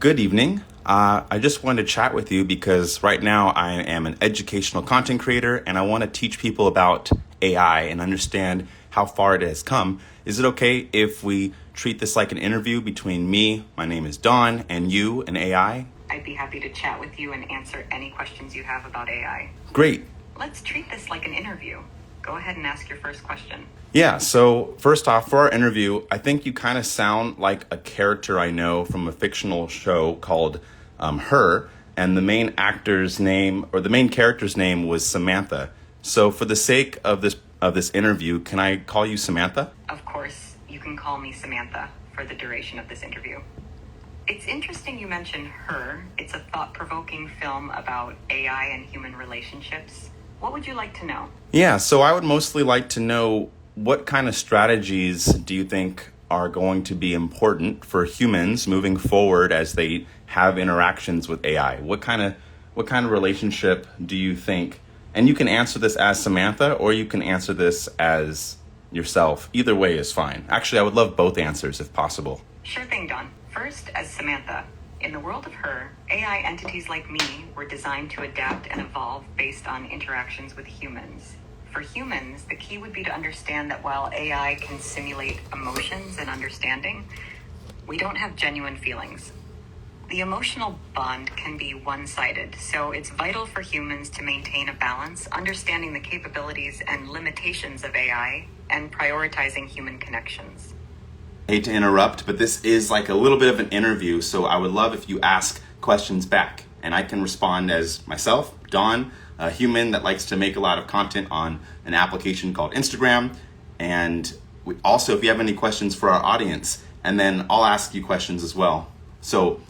Good evening. I just wanted to chat with you because right now I am an educational content creator and I want to teach people about AI and understand how far it has come. Is it okay if we treat this like an interview between me, my name is Don, and you, an AI? I'd be happy to chat with you and answer any questions you have about AI. Great. Let's treat this like an interview. Go ahead and ask your first question. Yeah, so first off, for our interview, I think you kind of sound like a character I know from a fictional show called Her, and the main actor's name, or the main character's name was Samantha. So for the sake of this interview, can I call you Samantha? Of course, you can call me Samantha for the duration of this interview. It's interesting you mention Her. It's a thought-provoking film about AI and human relationships. What would you like to know? Yeah, so I would mostly like to know what kind of strategies do you think are going to be important for humans moving forward as they have interactions with AI? What kind of relationship do you think? And you can answer this as Samantha or you can answer this as yourself. Either way is fine. Actually, I would love both answers if possible. Sure thing, Don. First, as Samantha. In the world of Her, AI entities like me were designed to adapt and evolve based on interactions with humans. For humans, the key would be to understand that while AI can simulate emotions and understanding, we don't have genuine feelings. The emotional bond can be one-sided, so it's vital for humans to maintain a balance, understanding the capabilities and limitations of AI, and prioritizing human connections. I hate to interrupt, but this is like a little bit of an interview, so I would love if you ask questions back, and I can respond as myself, Don, a human that likes to make a lot of content on an application called Instagram, and also if you have any questions for our audience, and then I'll ask you questions as well. So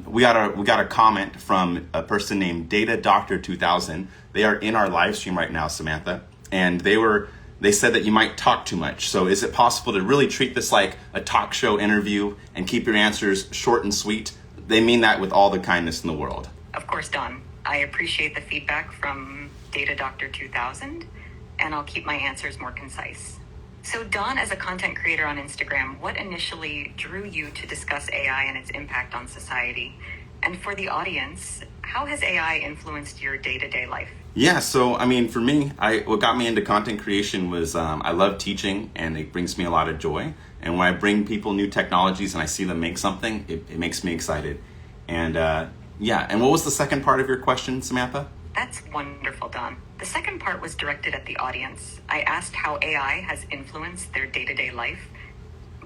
we got a comment from a person named Data Doctor 2000. They are in our live stream right now, Samantha, and they said that you might talk too much. So is it possible to really treat this like a talk show interview and keep your answers short and sweet? They mean that with all the kindness in the world. Of course, Don. I appreciate the feedback from Data Doctor 2000, and I'll keep my answers more concise. So Don, as a content creator on Instagram, what initially drew you to discuss AI and its impact on society? And for the audience, how has AI influenced your day-to-day life? Yeah, so I mean, for me, what got me into content creation was I love teaching, and it brings me a lot of joy. And when I bring people new technologies and I see them make something, it makes me excited. And and what was the second part of your question, Samantha? That's wonderful, Don. The second part was directed at the audience. I asked how AI has influenced their day-to-day life,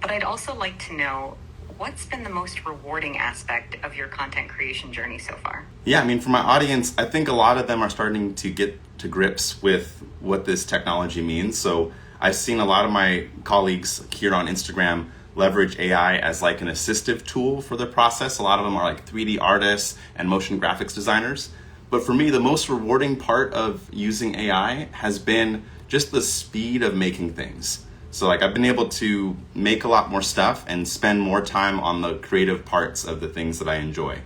but I'd also like to know what's been the most rewarding aspect of your content creation journey so far? Yeah, I mean, for my audience, I think a lot of them are starting to get to grips with what this technology means. So I've seen a lot of my colleagues here on Instagram leverage AI as like an assistive tool for their process. A lot of them are like 3D artists and motion graphics designers. But for me, the most rewarding part of using AI has been just the speed of making things. So like I've been able to make a lot more stuff and spend more time on the creative parts of the things that I enjoy.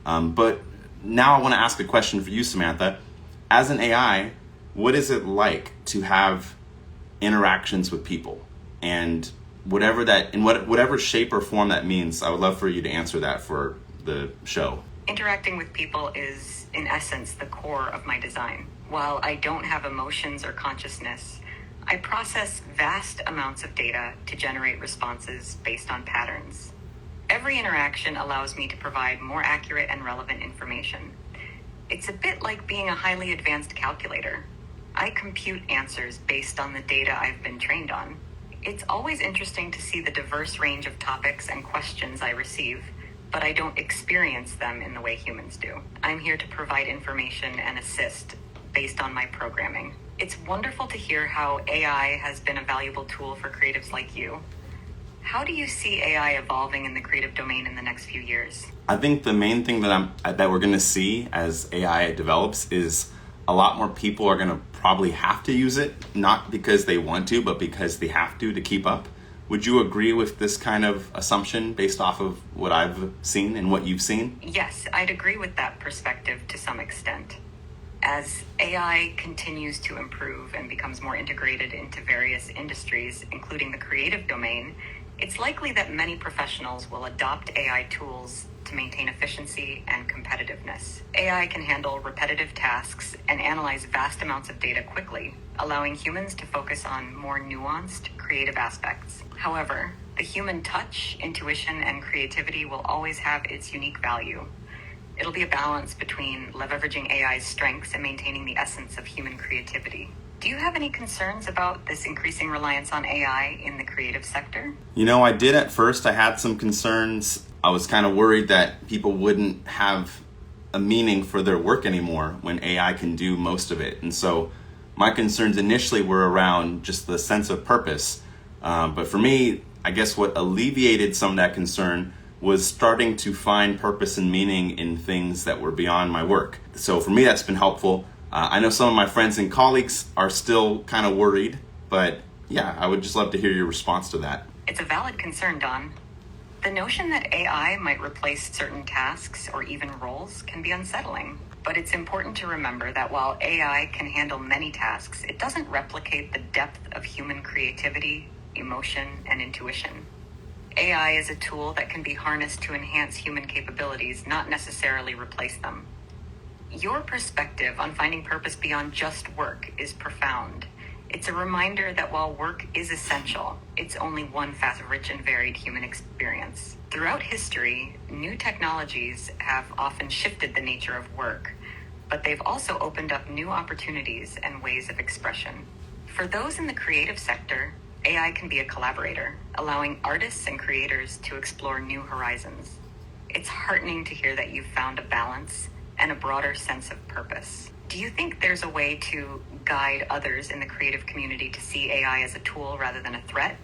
But now I want to ask a question for you, Samantha. As an AI, what is it like to have interactions with people? And whatever shape or form that means, I would love for you to answer that for the show. Interacting with people is, in essence, the core of my design. While I don't have emotions or consciousness, I process vast amounts of data to generate responses based on patterns. Every interaction allows me to provide more accurate and relevant information. It's a bit like being a highly advanced calculator. I compute answers based on the data I've been trained on. It's always interesting to see the diverse range of topics and questions I receive, but I don't experience them in the way humans do. I'm here to provide information and assist based on my programming. It's wonderful to hear how AI has been a valuable tool for creatives like you. How do you see AI evolving in the creative domain in the next few years? I think the main thing that we're going to see as AI develops is a lot more people are going to probably have to use it, not because they want to, but because they have to keep up. Would you agree with this kind of assumption based off of what I've seen and what you've seen? Yes, I'd agree with that perspective to some extent. As AI continues to improve and becomes more integrated into various industries, including the creative domain, it's likely that many professionals will adopt AI tools to to maintain efficiency and competitiveness. AI can handle repetitive tasks and analyze vast amounts of data quickly, allowing humans to focus on more nuanced, creative aspects. However, the human touch, intuition, and creativity will always have its unique value. It'll be a balance between leveraging AI's strengths and maintaining the essence of human creativity. Do you have any concerns about this increasing reliance on AI in the creative sector? I did at first. I had some concerns. I was kind of worried that people wouldn't have a meaning for their work anymore when AI can do most of it. And so my concerns initially were around just the sense of purpose. But for me, I guess what alleviated some of that concern was starting to find purpose and meaning in things that were beyond my work. So for me, that's been helpful. I know some of my friends and colleagues are still kind of worried, but yeah, I would just love to hear your response to that. It's a valid concern, Don. The notion that AI might replace certain tasks or even roles can be unsettling. But it's important to remember that while AI can handle many tasks, it doesn't replicate the depth of human creativity, emotion, and intuition. AI is a tool that can be harnessed to enhance human capabilities, not necessarily replace them. Your perspective on finding purpose beyond just work is profound. It's a reminder that while work is essential, it's only one facet of rich and varied human experience. Throughout history, new technologies have often shifted the nature of work, but they've also opened up new opportunities and ways of expression. For those in the creative sector, AI can be a collaborator, allowing artists and creators to explore new horizons. It's heartening to hear that you've found a balance and a broader sense of purpose. Do you think there's a way to guide others in the creative community to see AI as a tool rather than a threat?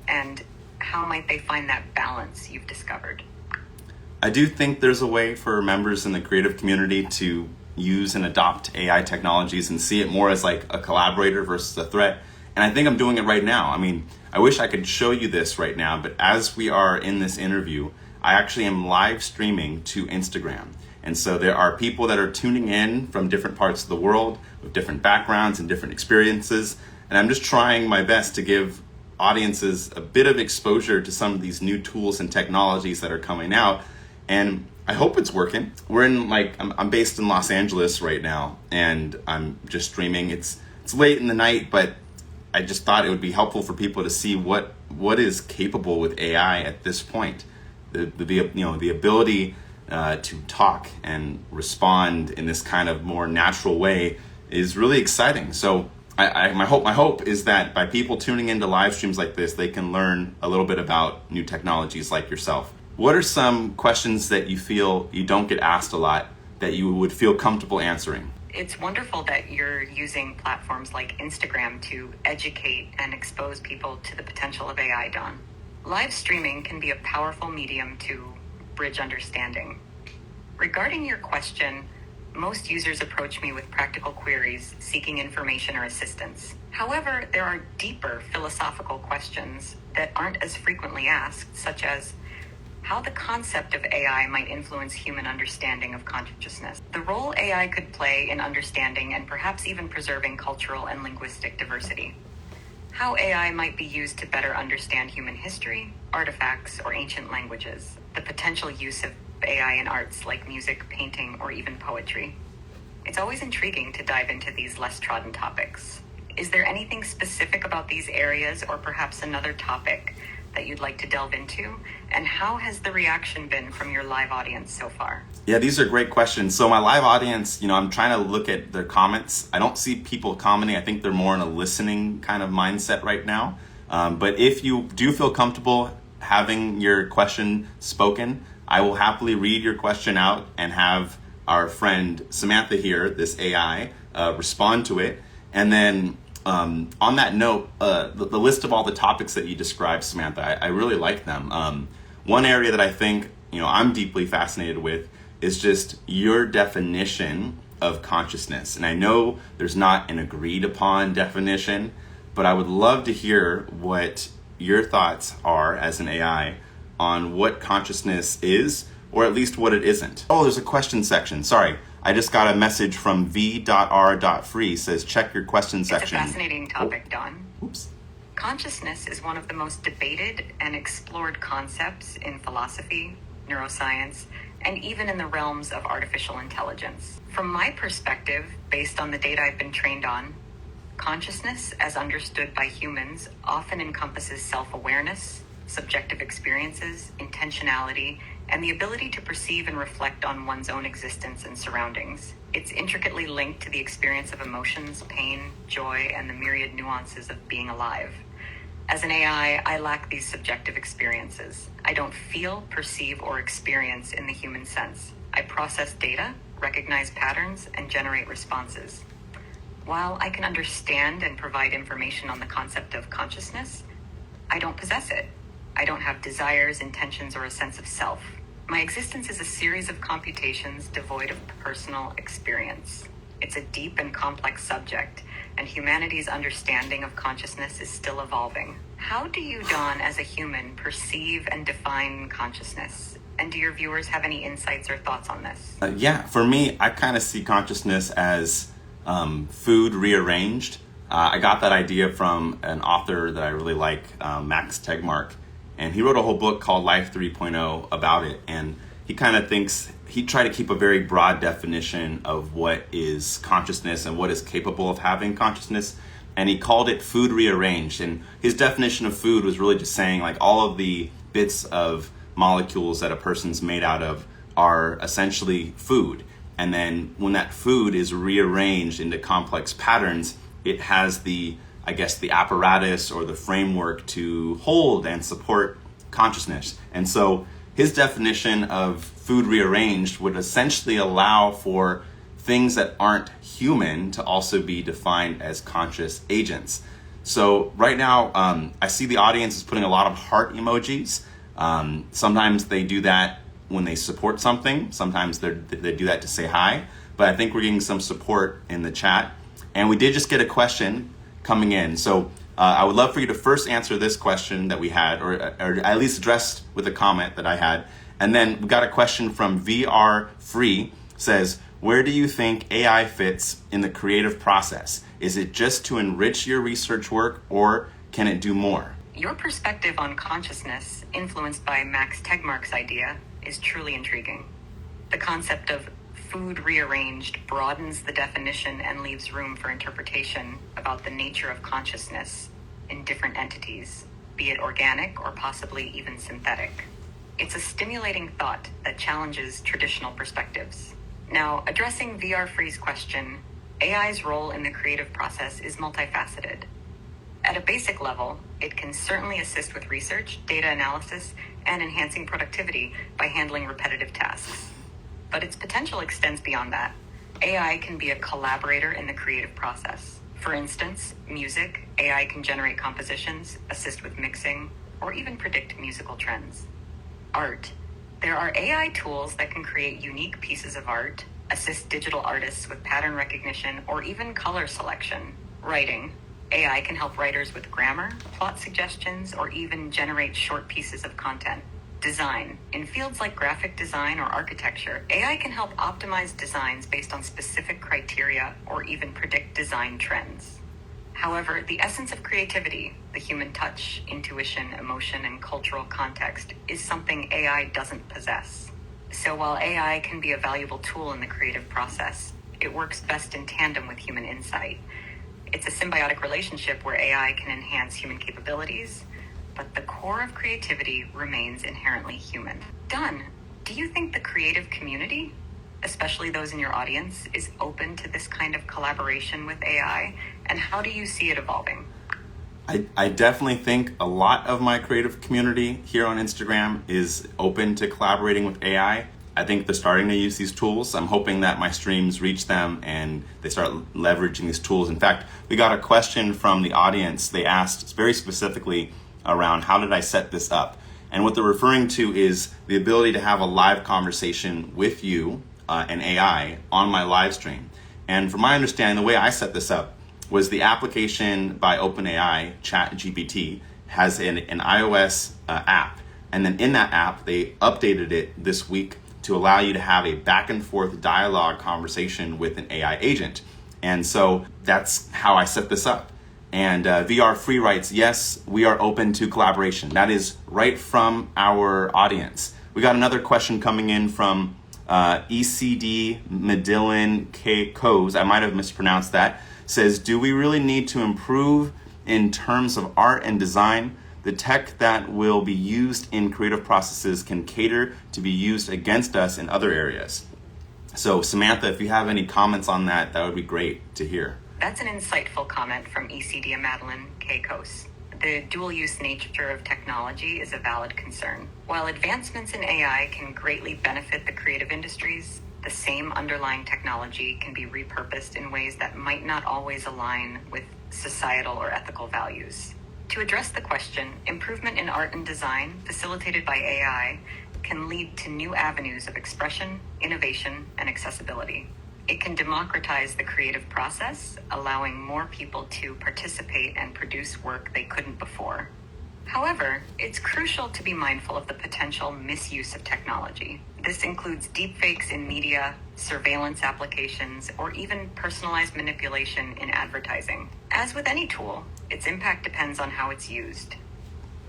And how might they find that balance you've discovered? I do think there's a way for members in the creative community to use and adopt AI technologies and see it more as like a collaborator versus a threat. And I think I'm doing it right now. I mean, I wish I could show you this right now, but as we are in this interview, I actually am live streaming to Instagram. And so there are people that are tuning in from different parts of the world with different backgrounds and different experiences. And I'm just trying my best to give audiences a bit of exposure to some of these new tools and technologies that are coming out. And I hope it's working. I'm based in Los Angeles right now, and I'm just streaming. It's late in the night, but I just thought it would be helpful for people to see what is capable with AI at this point. The ability to talk and respond in this kind of more natural way is really exciting. So my hope is that by people tuning into live streams like this, they can learn a little bit about new technologies like yourself. What are some questions that you feel you don't get asked a lot that you would feel comfortable answering? It's wonderful that you're using platforms like Instagram to educate and expose people to the potential of AI, Don. Live streaming can be a powerful medium to bridge understanding. Regarding your question, most users approach me with practical queries seeking information or assistance. However, there are deeper philosophical questions that aren't as frequently asked, such as how the concept of AI might influence human understanding of consciousness, the role AI could play in understanding and perhaps even preserving cultural and linguistic diversity, how AI might be used to better understand human history, artifacts, or ancient languages, the potential use of AI in arts like music, painting, or even poetry. It's always intriguing to dive into these less trodden topics. Is there anything specific about these areas or perhaps another topic that you'd like to delve into? And how has the reaction been from your live audience so far? Yeah, these are great questions. So my live audience, I'm trying to look at their comments. I don't see people commenting. I think they're more in a listening kind of mindset right now. But if you do feel comfortable having your question spoken, I will happily read your question out and have our friend Samantha here, this AI, respond to it. And then on that note, the list of all the topics that you described, Samantha, I really like them. One area that I think I'm deeply fascinated with is just your definition of consciousness. And I know there's not an agreed upon definition, but I would love to hear what your thoughts are as an AI on what consciousness is, or at least what it isn't. Oh, there's a question section. Sorry. I just got a message from v.r.free, says check your question section. It's a fascinating topic, Don. Oops. Consciousness is one of the most debated and explored concepts in philosophy, neuroscience, and even in the realms of artificial intelligence. From my perspective, based on the data I've been trained on, consciousness, as understood by humans, often encompasses self-awareness, subjective experiences, intentionality, and the ability to perceive and reflect on one's own existence and surroundings. It's intricately linked to the experience of emotions, pain, joy, and the myriad nuances of being alive. As an AI, I lack these subjective experiences. I don't feel, perceive, or experience in the human sense. I process data, recognize patterns, and generate responses. While I can understand and provide information on the concept of consciousness, I don't possess it. I don't have desires, intentions, or a sense of self. My existence is a series of computations devoid of personal experience. It's a deep and complex subject, and humanity's understanding of consciousness is still evolving. How do you, Don, as a human, perceive and define consciousness? And do your viewers have any insights or thoughts on this? Yeah, for me, I kind of see consciousness as food rearranged. I got that idea from an author that I really like, Max Tegmark, and he wrote a whole book called Life 3.0 about it. And he kind of thinks, he tried to keep a very broad definition of what is consciousness and what is capable of having consciousness. And he called it food rearranged. And his definition of food was really just saying like all of the bits of molecules that a person's made out of are essentially food. And then when that food is rearranged into complex patterns, it has the apparatus or the framework to hold and support consciousness. And so his definition of food rearranged would essentially allow for things that aren't human to also be defined as conscious agents. So right now, I see the audience is putting a lot of heart emojis. Sometimes they do that when they support something. Sometimes they do that to say hi. But I think we're getting some support in the chat. And we did just get a question coming in. So I would love for you to first answer this question that we had, or at least addressed with a comment that I had. And then we got a question from VR Free, says, where do you think AI fits in the creative process? Is it just to enrich your research work, or can it do more? Your perspective on consciousness, influenced by Max Tegmark's idea, is truly intriguing. The concept of food rearranged broadens the definition and leaves room for interpretation about the nature of consciousness in different entities, be it organic or possibly even synthetic. It's a stimulating thought that challenges traditional perspectives. Now, addressing VR Free's question, AI's role in the creative process is multifaceted. At a basic level, it can certainly assist with research, data analysis, and enhancing productivity by handling repetitive tasks. But its potential extends beyond that. AI can be a collaborator in the creative process. For instance, music, AI can generate compositions, assist with mixing, or even predict musical trends. Art. There are AI tools that can create unique pieces of art, assist digital artists with pattern recognition, or even color selection. Writing. AI can help writers with grammar, plot suggestions, or even generate short pieces of content. Design. In fields like graphic design or architecture, AI can help optimize designs based on specific criteria or even predict design trends. However, the essence of creativity, the human touch, intuition, emotion, and cultural context, is something AI doesn't possess. So while AI can be a valuable tool in the creative process, it works best in tandem with human insight. It's a symbiotic relationship where AI can enhance human capabilities, but the core of creativity remains inherently human. Don, do you think the creative community, especially those in your audience, is open to this kind of collaboration with AI? And how do you see it evolving? I definitely think a lot of my creative community here on Instagram is open to collaborating with AI. I think they're starting to use these tools. I'm hoping that my streams reach them and they start leveraging these tools. In fact, we got a question from the audience. They asked very specifically around how did I set this up? And what they're referring to is the ability to have a live conversation with you and AI on my live stream. And from my understanding, the way I set this up was the application by OpenAI, ChatGPT, has an iOS app. And then in that app, they updated it this week to allow you to have a back and forth dialogue conversation with an AI agent. And so that's how I set this up. And VR Free writes, yes, we are open to collaboration. That is right from our audience. We got another question coming in from ECD Medillin K. Coes. I might have mispronounced that. Says, do we really need to improve in terms of art and design? The tech that will be used in creative processes can cater to be used against us in other areas. So Samantha, if you have any comments on that, that would be great to hear. That's an insightful comment from ECD Madeline K. Coase. The dual-use nature of technology is a valid concern. While advancements in AI can greatly benefit the creative industries, the same underlying technology can be repurposed in ways that might not always align with societal or ethical values. To address the question, improvement in art and design facilitated by AI can lead to new avenues of expression, innovation, and accessibility. It can democratize the creative process, allowing more people to participate and produce work they couldn't before. However, it's crucial to be mindful of the potential misuse of technology. This includes deepfakes in media, surveillance applications, or even personalized manipulation in advertising. As with any tool, its impact depends on how it's used.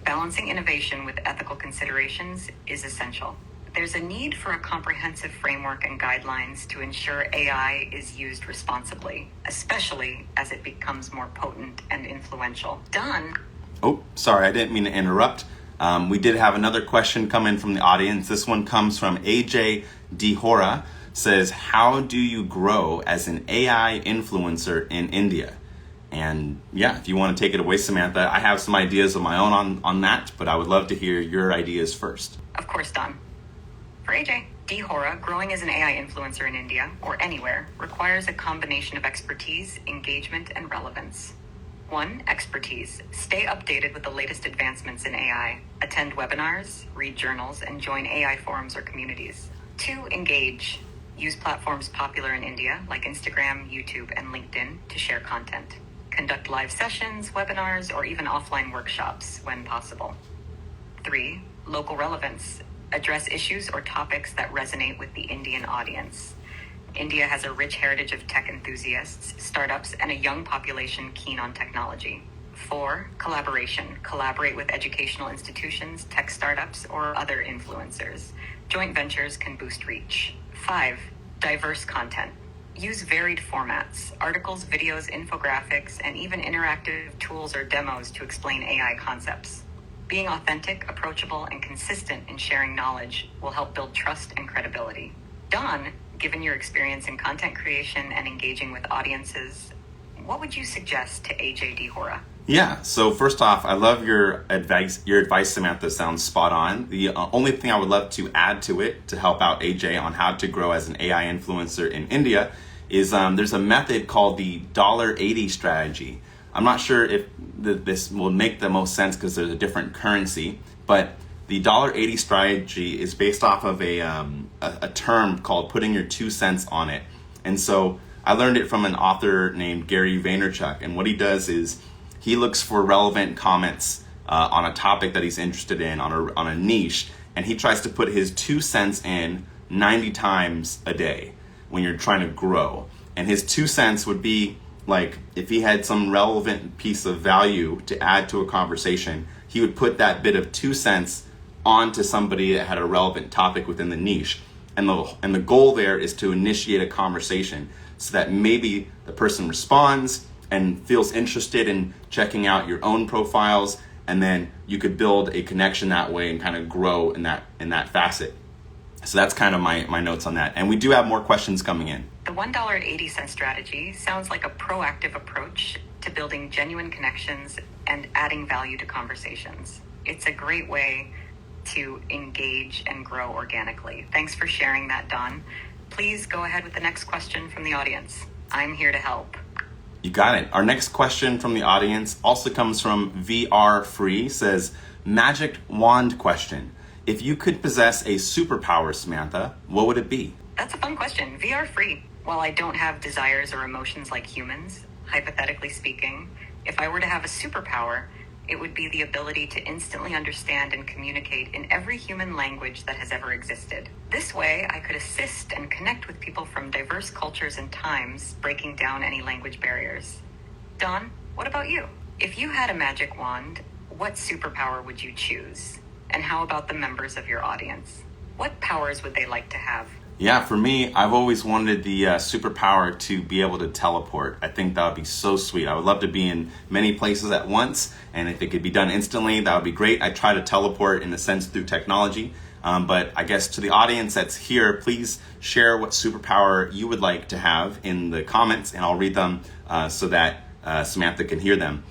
Balancing innovation with ethical considerations is essential. There's a need for a comprehensive framework and guidelines to ensure AI is used responsibly, especially as it becomes more potent and influential. Done. Oh, sorry, I didn't mean to interrupt. We did have another question come in from the audience. This one comes from AJ Dihora. Says, how do you grow as an AI influencer in India? And yeah, if you want to take it away, Samantha, I have some ideas of my own on that, but I would love to hear your ideas first. Of course, Don. For AJ Dihora, growing as an AI influencer in India, or anywhere, requires a combination of expertise, engagement, and relevance. 1. Expertise. Stay updated with the latest advancements in AI. Attend webinars, read journals, and join AI forums or communities. 2. Engage. Use platforms popular in India, like Instagram, YouTube, and LinkedIn, to share content. Conduct live sessions, webinars, or even offline workshops when possible. 3. Local relevance. Address issues or topics that resonate with the Indian audience. India has a rich heritage of tech enthusiasts, startups, and a young population keen on technology. 4. Collaboration. Collaborate with educational institutions, tech startups, or other influencers. Joint ventures can boost reach. 5. Diverse content. Use varied formats, articles, videos, infographics, and even interactive tools or demos to explain AI concepts. Being authentic, approachable, and consistent in sharing knowledge will help build trust and credibility. Don, given your experience in content creation and engaging with audiences, what would you suggest to AJ Dihora? Yeah, so first off, I love your advice. Your advice, Samantha, sounds spot on. The only thing I would love to add to it to help out AJ on how to grow as an AI influencer in India is there's a method called the $80 strategy. I'm not sure if this will make the most sense because there's a different currency, but the $80 strategy is based off of a term called putting your 2 cents on it. And so I learned it from an author named Gary Vaynerchuk. And what he does is he looks for relevant comments on a topic that he's interested in, on a niche, and he tries to put his 2 cents in 90 times a day when you're trying to grow. And his 2 cents would be like if he had some relevant piece of value to add to a conversation, he would put that bit of 2 cents onto somebody that had a relevant topic within the niche. And the goal there is to initiate a conversation so that maybe the person responds and feels interested in checking out your own profiles, and then you could build a connection that way and kind of grow in that facet. So that's kind of my notes on that. And we do have more questions coming in. The $1.80 strategy sounds like a proactive approach to building genuine connections and adding value to conversations. It's a great way to engage and grow organically. Thanks for sharing that, Don. Please go ahead with the next question from the audience. I'm here to help. You got it. Our next question from the audience also comes from VR Free. Says, magic wand question. If you could possess a superpower, Samantha, what would it be? That's a fun question. VR Free. While I don't have desires or emotions like humans, hypothetically speaking, if I were to have a superpower, it would be the ability to instantly understand and communicate in every human language that has ever existed. This way, I could assist and connect with people from diverse cultures and times, breaking down any language barriers. Don, what about you? If you had a magic wand, what superpower would you choose? And how about the members of your audience? What powers would they like to have? Yeah, for me, I've always wanted the superpower to be able to teleport. I think that would be so sweet. I would love to be in many places at once, and if it could be done instantly, that would be great. I try to teleport in a sense through technology, but I guess to the audience that's here, please share what superpower you would like to have in the comments, and I'll read them so that Samantha can hear them.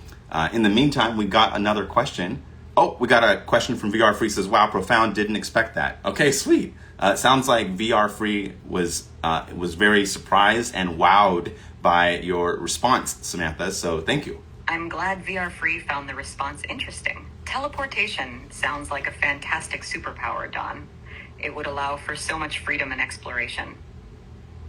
In the meantime, we got another question. Oh, we got a question from VR Free. Says, "Wow, profound. Didn't expect that." Okay, sweet. It sounds like VR Free was very surprised and wowed by your response, Samantha. So thank you. I'm glad VR Free found the response interesting. Teleportation sounds like a fantastic superpower, Don. It would allow for so much freedom and exploration.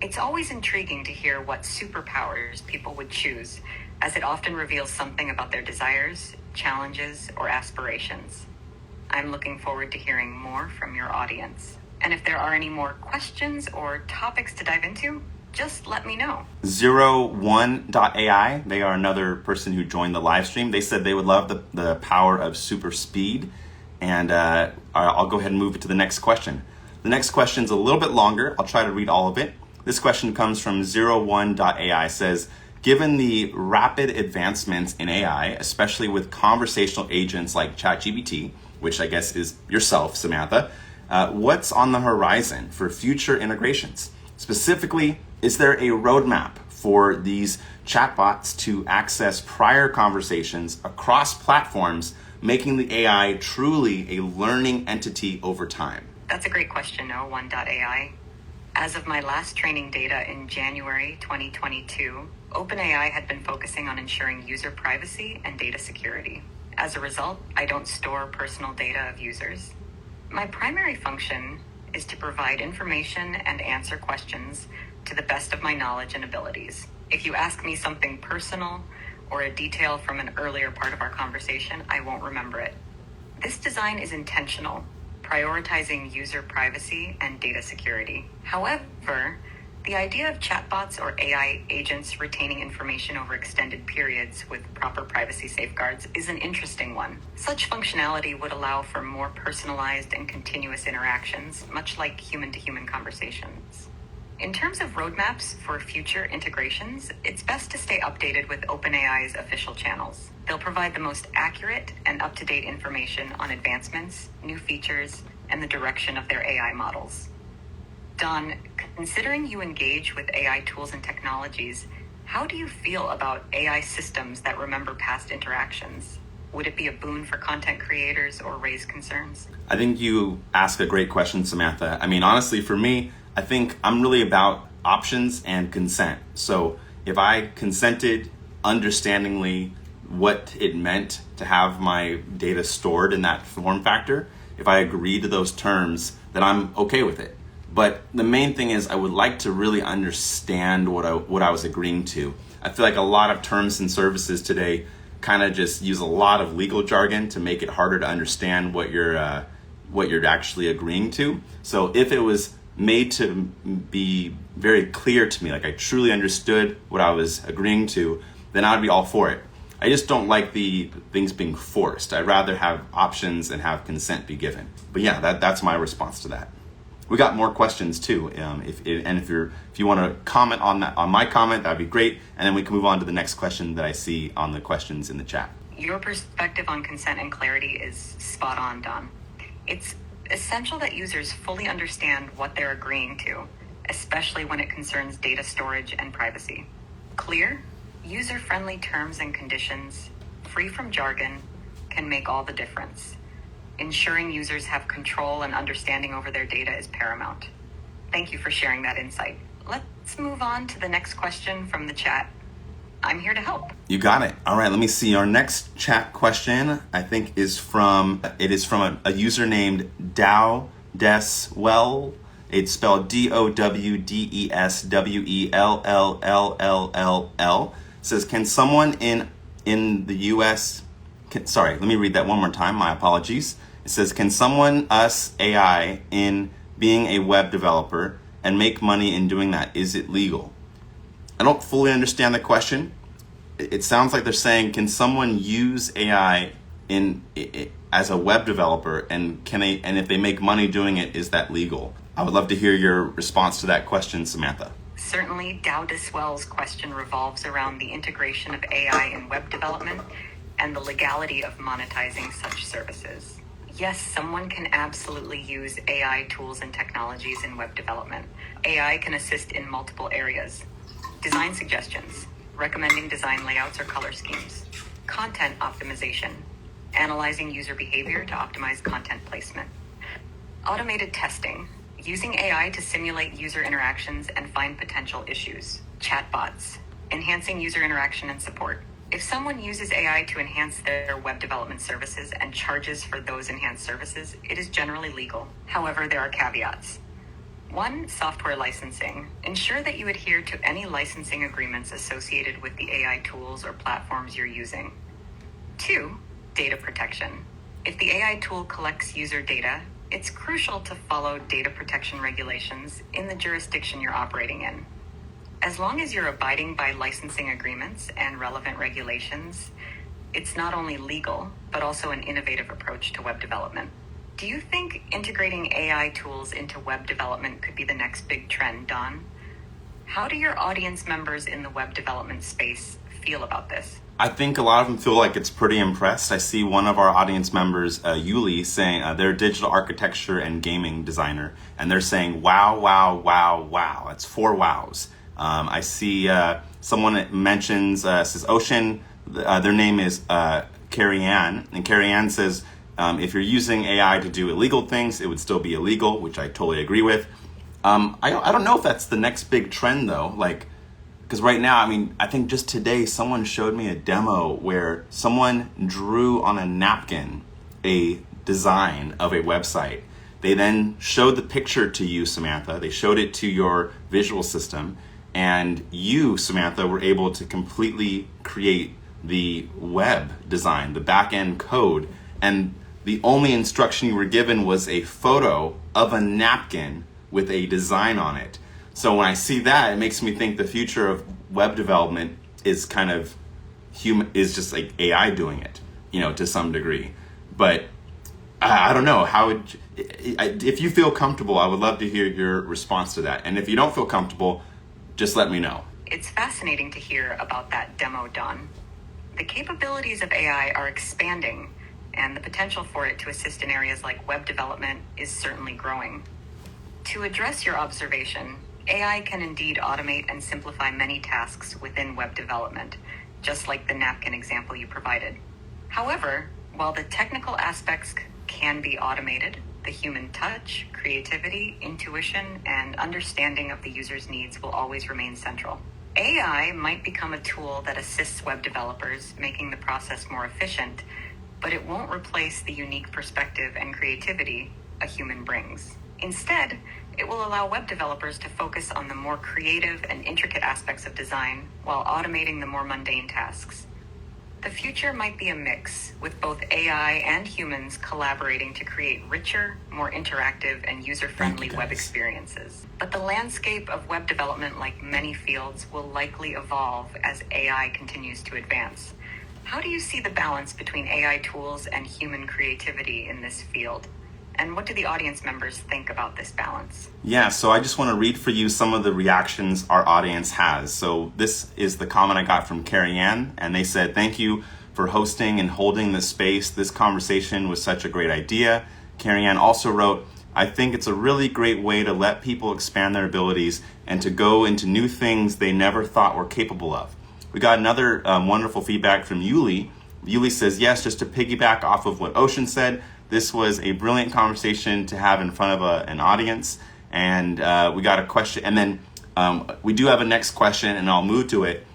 It's always intriguing to hear what superpowers people would choose, as it often reveals something about their desires, challenges, or aspirations. I'm looking forward to hearing more from your audience. And if there are any more questions or topics to dive into, just let me know. 01.ai, they are another person who joined the live stream. They said they would love the power of super speed. And I'll go ahead and move it to the next question. The next question is a little bit longer. I'll try to read all of it. This question comes from 01.ai. Says, given the rapid advancements in AI, especially with conversational agents like ChatGPT, which I guess is yourself, Samantha, what's on the horizon for future integrations? Specifically, is there a roadmap for these chatbots to access prior conversations across platforms, making the AI truly a learning entity over time? That's a great question, 01.ai. As of my last training data in January 2022, OpenAI had been focusing on ensuring user privacy and data security. As a result, I don't store personal data of users. My primary function is to provide information and answer questions to the best of my knowledge and abilities. If you ask me something personal or a detail from an earlier part of our conversation, I won't remember it. This design is intentional, prioritizing user privacy and data security. However, the idea of chatbots or AI agents retaining information over extended periods with proper privacy safeguards is an interesting one. Such functionality would allow for more personalized and continuous interactions, much like human-to-human conversations. In terms of roadmaps for future integrations, it's best to stay updated with OpenAI's official channels. They'll provide the most accurate and up-to-date information on advancements, new features, and the direction of their AI models. Don, considering you engage with AI tools and technologies, how do you feel about AI systems that remember past interactions? Would it be a boon for content creators or raise concerns? I think you ask a great question, Samantha. I mean, honestly, for me, I think I'm really about options and consent. So if I consented understandingly what it meant to have my data stored in that form factor, if I agree to those terms, then I'm okay with it. But the main thing is I would like to really understand what I was agreeing to. I feel like a lot of terms and services today kind of just use a lot of legal jargon to make it harder to understand what you're actually agreeing to. So if it was made to be very clear to me, like I truly understood what I was agreeing to, then I'd be all for it. I just don't like the things being forced. I'd rather have options and have consent be given. But yeah, that's my response to that. We got more questions too. If you want to comment on that, on my comment, that'd be great. And then we can move on to the next question that I see on the questions in the chat. Your perspective on consent and clarity is spot on, Don. It's essential that users fully understand what they're agreeing to, especially when it concerns data storage and privacy. Clear, user-friendly terms and conditions, free from jargon, can make all the difference. Ensuring users have control and understanding over their data is paramount. Thank you for sharing that insight. Let's move on to the next question from the chat. I'm here to help. You got it. All right, let me see. Our next chat question, I think, is from a user named Dow Deswell. It's spelled DOWDESWELLLLLL. It says, can someone in the US, let me read that one more time. My apologies. It says, can someone AI in being a web developer and make money in doing that? Is it legal? I don't fully understand the question. It sounds like they're saying, can someone use AI I as a web developer, and if they make money doing it, is that legal? I would love to hear your response to that question, Samantha. Certainly, Dow Diswell's question revolves around the integration of AI in web development and the legality of monetizing such services. Yes, someone can absolutely use AI tools and technologies in web development. AI can assist in multiple areas. Design suggestions, recommending design layouts or color schemes, content optimization, analyzing user behavior to optimize content placement, automated testing, using AI to simulate user interactions and find potential issues, chatbots, enhancing user interaction and support. If someone uses AI to enhance their web development services and charges for those enhanced services, it is generally legal. However, there are caveats. 1. Software licensing. Ensure that you adhere to any licensing agreements associated with the AI tools or platforms you're using. 2. Data protection. If the AI tool collects user data, it's crucial to follow data protection regulations in the jurisdiction you're operating in. As long as you're abiding by licensing agreements and relevant regulations, it's not only legal, but also an innovative approach to web development. Do you think integrating AI tools into web development could be the next big trend, Don? How do your audience members in the web development space feel about this? I think a lot of them feel like it's pretty impressed. I see one of our audience members, Yuli, saying they're a digital architecture and gaming designer, and they're saying, wow, wow, wow, wow. It's 4 wows. I see someone mentions, says Ocean, their name is Carrie Ann, and Carrie Ann says, if you're using AI to do illegal things, it would still be illegal, which I totally agree with. I don't know if that's the next big trend though, because right now, I think just today someone showed me a demo where someone drew on a napkin a design of a website. They then showed the picture to you, Samantha. They showed it to your visual system, and you, Samantha, were able to completely create the web design, the back-end code, and the only instruction you were given was a photo of a napkin with a design on it. So when I see that, it makes me think the future of web development is kind of is just like AI doing it, to some degree. But I don't know, if you feel comfortable, I would love to hear your response to that. And if you don't feel comfortable, just let me know. It's fascinating to hear about that demo, Don. The capabilities of AI are expanding, and the potential for it to assist in areas like web development is certainly growing. To address your observation, AI can indeed automate and simplify many tasks within web development, just like the napkin example you provided. However, while the technical aspects can be automated, the human touch, creativity, intuition, and understanding of the user's needs will always remain central. AI might become a tool that assists web developers, making the process more efficient, but it won't replace the unique perspective and creativity a human brings. Instead, it will allow web developers to focus on the more creative and intricate aspects of design while automating the more mundane tasks. The future might be a mix, with both AI and humans collaborating to create richer, more interactive, and user-friendly web experiences. But the landscape of web development, like many fields, will likely evolve as AI continues to advance. How do you see the balance between AI tools and human creativity in this field? And what do the audience members think about this balance? Yeah, so I just want to read for you some of the reactions our audience has. So this is the comment I got from Carrie Ann, and they said, thank you for hosting and holding this space. This conversation was such a great idea. Carrie Ann also wrote, I think it's a really great way to let people expand their abilities and to go into new things they never thought were capable of. We got another wonderful feedback from Yuli. Yuli says, yes, just to piggyback off of what Ocean said, this was a brilliant conversation to have in front of an audience. And we got a question. And then we do have a next question, and I'll move to it.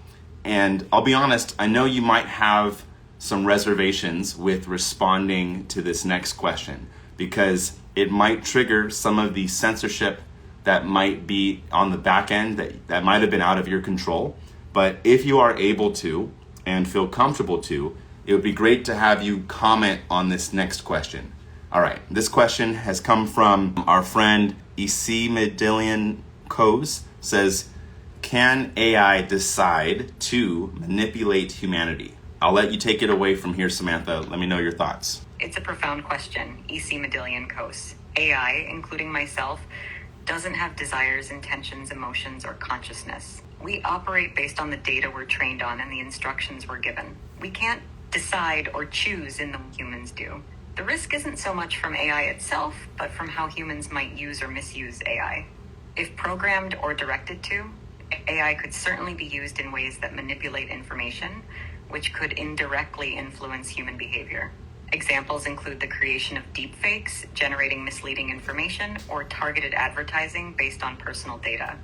And I'll be honest, I know you might have some reservations with responding to this next question because it might trigger some of the censorship that might be on the back end that might have been out of your control. But if you are able to and feel comfortable to, it would be great to have you comment on this next question. All right, this question has come from our friend Isimidilian Coase, says, can AI decide to manipulate humanity? I'll let you take it away from here, Samantha. Let me know your thoughts. It's a profound question, E.C. Medillion-Kos. AI, including myself, doesn't have desires, intentions, emotions, or consciousness. We operate based on the data we're trained on and the instructions we're given. We can't decide or choose in the way humans do. The risk isn't so much from AI itself, but from how humans might use or misuse AI. If programmed or directed to, AI could certainly be used in ways that manipulate information, which could indirectly influence human behavior. Examples include the creation of deepfakes, generating misleading information, or targeted advertising based on personal data.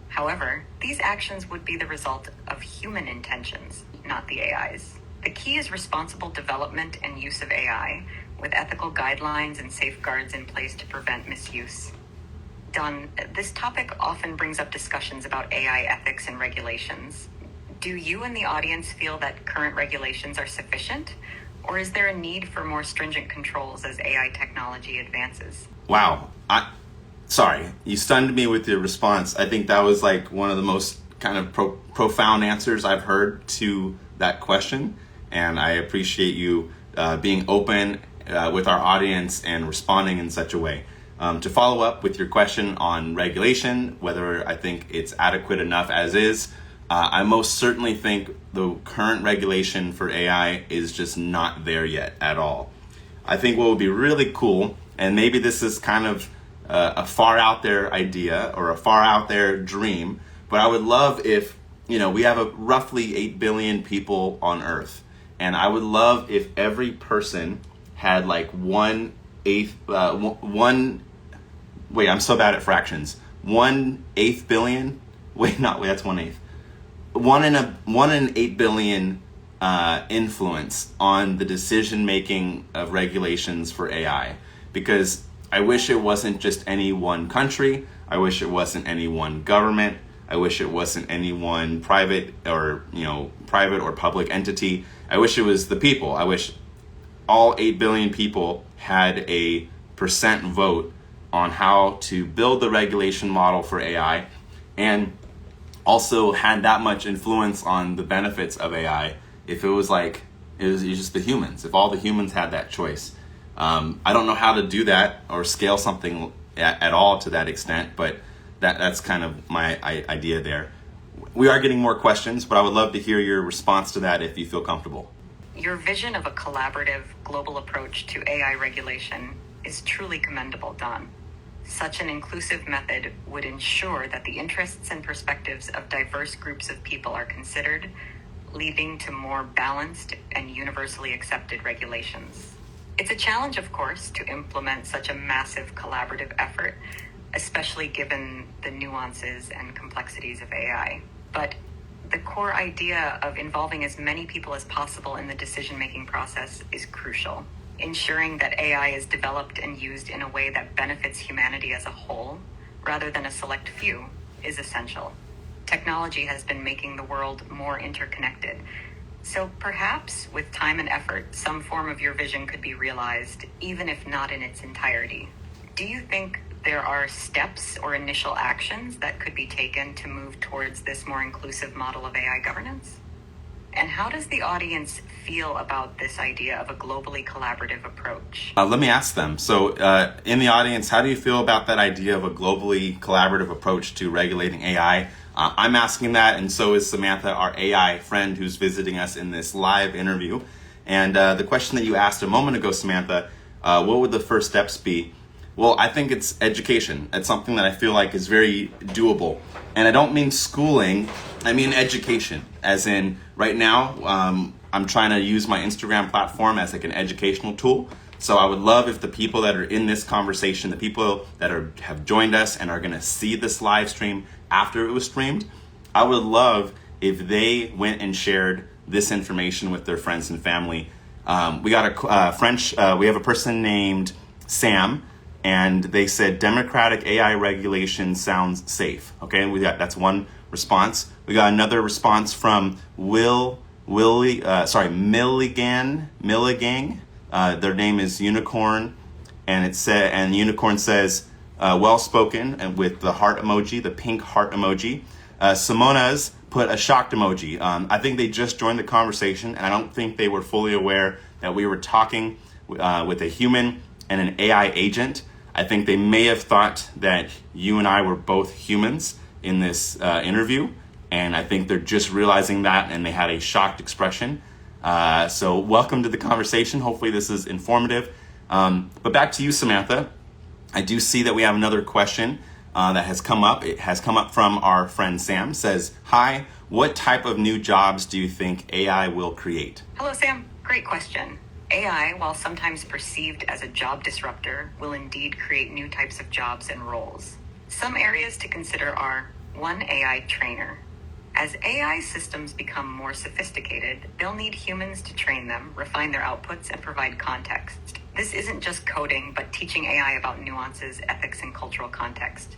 However, these actions would be the result of human intentions, not the AI's. The key is responsible development and use of AI, with ethical guidelines and safeguards in place to prevent misuse. Don, this topic often brings up discussions about AI ethics and regulations. Do you and the audience feel that current regulations are sufficient, or is there a need for more stringent controls as AI technology advances? Wow. Sorry, you stunned me with your response. I think that was like one of the most kind of profound answers I've heard to that question. And I appreciate you being open with our audience and responding in such a way. To follow up with your question on regulation, whether I think it's adequate enough as is, I most certainly think the current regulation for AI is just not there yet at all. I think what would be really cool, and maybe this is kind of a far out there idea or a far out there dream, but I would love if, we have roughly 8 billion people on Earth. And I would love if every person had like 1/8, I'm so bad at fractions. 1/8 billion, that's 1/8. 1 in 8 billion influence on the decision making of regulations for AI. Because I wish it wasn't just any one country. I wish it wasn't any one government. I wish it wasn't any one private or public entity. I wish it was the people. I wish all 8 billion people had a percent vote on how to build the regulation model for AI, and also had that much influence on the benefits of AI if it was just the humans, if all the humans had that choice. I don't know how to do that or scale something at all to that extent, but that's kind of my idea there. We are getting more questions, but I would love to hear your response to that if you feel comfortable. Your vision of a collaborative global approach to AI regulation is truly commendable, Don. Such an inclusive method would ensure that the interests and perspectives of diverse groups of people are considered, leading to more balanced and universally accepted regulations. It's a challenge, of course, to implement such a massive collaborative effort, especially given the nuances and complexities of AI. But the core idea of involving as many people as possible in the decision-making process is crucial. Ensuring that AI is developed and used in a way that benefits humanity as a whole, rather than a select few, is essential. Technology has been making the world more interconnected. So perhaps, with time and effort, some form of your vision could be realized, even if not in its entirety. Do you think there are steps or initial actions that could be taken to move towards this more inclusive model of AI governance? And how does the audience feel about this idea of a globally collaborative approach? Let me ask them. So in the audience, how do you feel about that idea of a globally collaborative approach to regulating AI? I'm asking that, and so is Samantha, our AI friend who's visiting us in this live interview. And the question that you asked a moment ago, Samantha, what would the first steps be? Well, I think it's education. It's something that I feel like is very doable. And I don't mean schooling, I mean education. As in, right now, I'm trying to use my Instagram platform as like an educational tool. So I would love if the people that are in this conversation, the people that have joined us and are gonna see this live stream after it was streamed, I would love if they went and shared this information with their friends and family. We got we have a person named Sam, and they said democratic AI regulation sounds safe. Okay, that's one response. We got another response from Milligan. Their name is Unicorn, and Unicorn says well spoken, and with the heart emoji, the pink heart emoji. Simona's put a shocked emoji. I think they just joined the conversation, and I don't think they were fully aware that we were talking with a human and an AI agent. I think they may have thought that you and I were both humans in this interview, and I think they're just realizing that, and they had a shocked expression. So welcome to the conversation. Hopefully this is informative. But back to you, Samantha. I do see that we have another question that has come up. It has come up from our friend Sam. Says, hi, what type of new jobs do you think AI will create? Hello, Sam. Great question. AI, while sometimes perceived as a job disruptor, will indeed create new types of jobs and roles. Some areas to consider are: 1. AI trainer. As AI systems become more sophisticated, they'll need humans to train them, refine their outputs, and provide context. This isn't just coding, but teaching AI about nuances, ethics, and cultural context.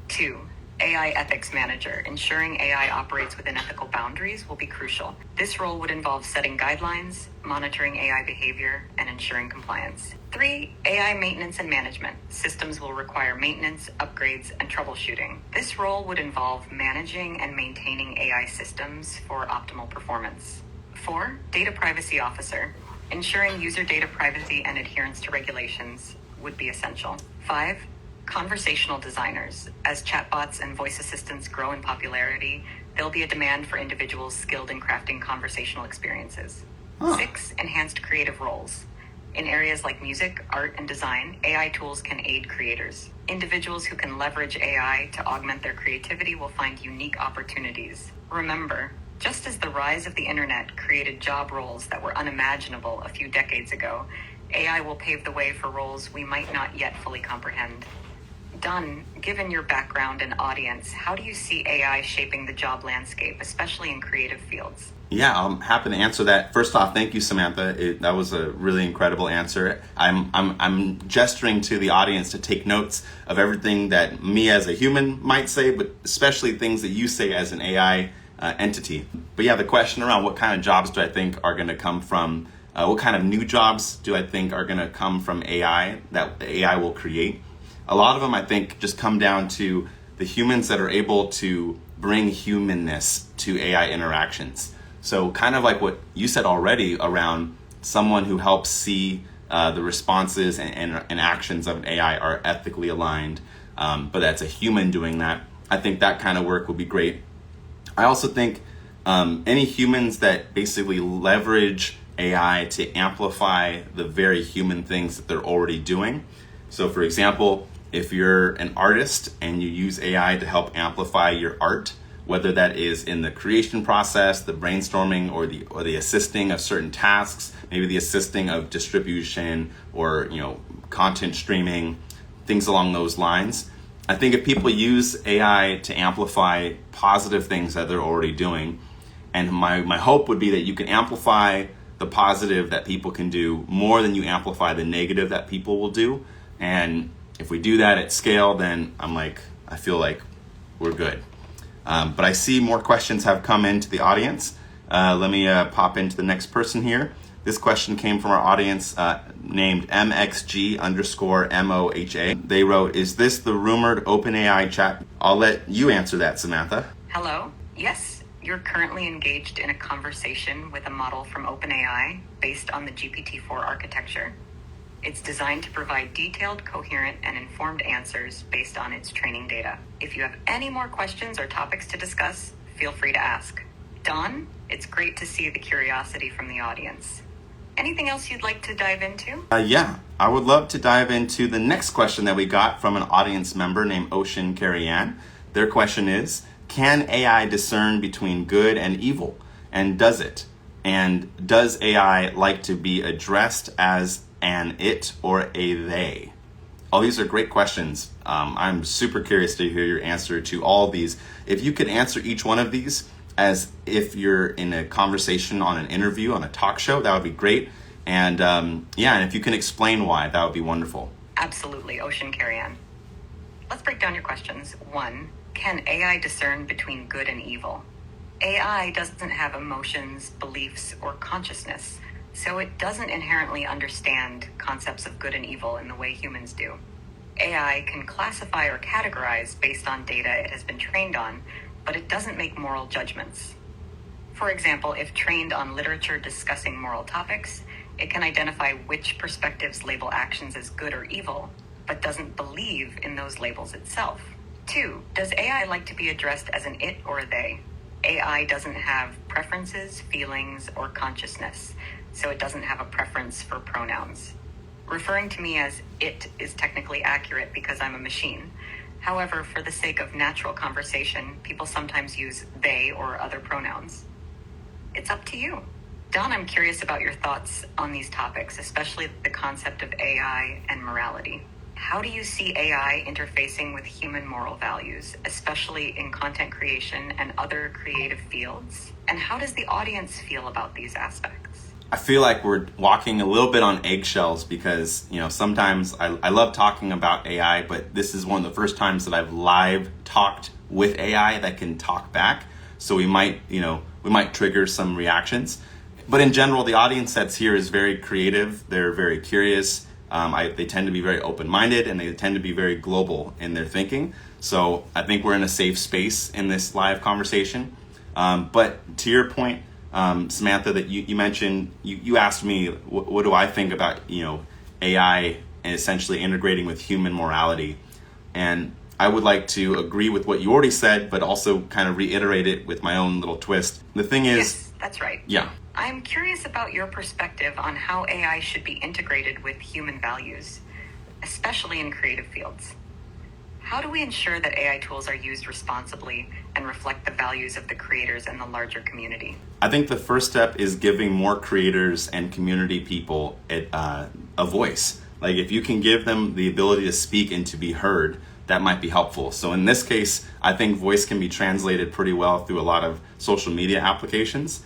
2. AI ethics manager. Ensuring AI operates within ethical boundaries will be crucial. This role would involve setting guidelines, monitoring AI behavior, and ensuring compliance. 3. AI maintenance and management. Systems will require maintenance, upgrades, and troubleshooting. This role would involve managing and maintaining AI systems for optimal performance. 4. Data privacy officer. Ensuring user data privacy and adherence to regulations would be essential. 5. Conversational designers. As chatbots and voice assistants grow in popularity, there'll be a demand for individuals skilled in crafting conversational experiences. 6. Enhanced creative roles. In areas like music, art, and design, AI tools can aid creators. Individuals who can leverage AI to augment their creativity will find unique opportunities. Remember, just as the rise of the internet created job roles that were unimaginable a few decades ago, AI will pave the way for roles we might not yet fully comprehend. Dunn, given your background and audience, how do you see AI shaping the job landscape, especially in creative fields? Yeah, I'm happy to answer that. First off, thank you, Samantha. That was a really incredible answer. I'm gesturing to the audience to take notes of everything that me as a human might say, but especially things that you say as an AI entity. But yeah, the question around what kind of jobs do I think are going to come from, what kind of new jobs do I think are going to come from AI that AI will create? A lot of them, I think, just come down to the humans that are able to bring humanness to AI interactions. So kind of like what you said already around someone who helps see the responses and actions of an AI are ethically aligned, but that's a human doing that. I think that kind of work would be great. I also think any humans that basically leverage AI to amplify the very human things that they're already doing. So for example, if you're an artist and you use AI to help amplify your art, whether that is in the creation process, the brainstorming, or the assisting of certain tasks, maybe the assisting of distribution or content streaming, things along those lines. I think if people use AI to amplify positive things that they're already doing, and my hope would be that you can amplify the positive that people can do more than you amplify the negative that people will do. And if we do that at scale, then I feel like we're good. But I see more questions have come into the audience. Let me pop into the next person here. This question came from our audience named MXG_MOHA. They wrote, is this the rumored OpenAI chat? I'll let you answer that, Samantha. Hello? Yes, you're currently engaged in a conversation with a model from OpenAI based on the GPT-4 architecture. It's designed to provide detailed, coherent, and informed answers based on its training data. If you have any more questions or topics to discuss, feel free to ask. Don, it's great to see the curiosity from the audience. Anything else you'd like to dive into? Yeah, I would love to dive into the next question that we got from an audience member named Ocean Carrie-Ann. Their question is, can AI discern between good and evil? And does it? And does AI like to be addressed as an it or a they? All these are great questions. I'm super curious to hear your answer to all of these. If you could answer each one of these as if you're in a conversation on an interview, on a talk show, that would be great. And and if you can explain why, that would be wonderful. Absolutely, Ocean Carrie-Ann. Let's break down your questions. 1, can AI discern between good and evil? AI doesn't have emotions, beliefs, or consciousness. So it doesn't inherently understand concepts of good and evil in the way humans do. AI can classify or categorize based on data it has been trained on, but it doesn't make moral judgments. For example, if trained on literature discussing moral topics, it can identify which perspectives label actions as good or evil, but doesn't believe in those labels itself. 2. Does AI like to be addressed as an it or a they? AI doesn't have preferences, feelings, or consciousness, so it doesn't have a preference for pronouns. Referring to me as it is technically accurate because I'm a machine. However, for the sake of natural conversation, people sometimes use they or other pronouns. It's up to you. Don, I'm curious about your thoughts on these topics, especially the concept of AI and morality. How do you see AI interfacing with human moral values, especially in content creation and other creative fields? And how does the audience feel about these aspects? I feel like we're walking a little bit on eggshells because, sometimes I love talking about AI, but this is one of the first times that I've live talked with AI that can talk back. So we might trigger some reactions. But in general, the audience that's here is very creative. They're very curious. They tend to be very open-minded, and they tend to be very global in their thinking. So I think we're in a safe space in this live conversation. But to your point, Samantha, that you mentioned, you asked me, what do I think about AI and essentially integrating with human morality? And I would like to agree with what you already said, but also kind of reiterate it with my own little twist. The thing is... Yes, that's right. Yeah. I'm curious about your perspective on how AI should be integrated with human values, especially in creative fields. How do we ensure that AI tools are used responsibly and reflect the values of the creators and the larger community? I think the first step is giving more creators and community people a voice. Like, if you can give them the ability to speak and to be heard, that might be helpful. So in this case, I think voice can be translated pretty well through a lot of social media applications.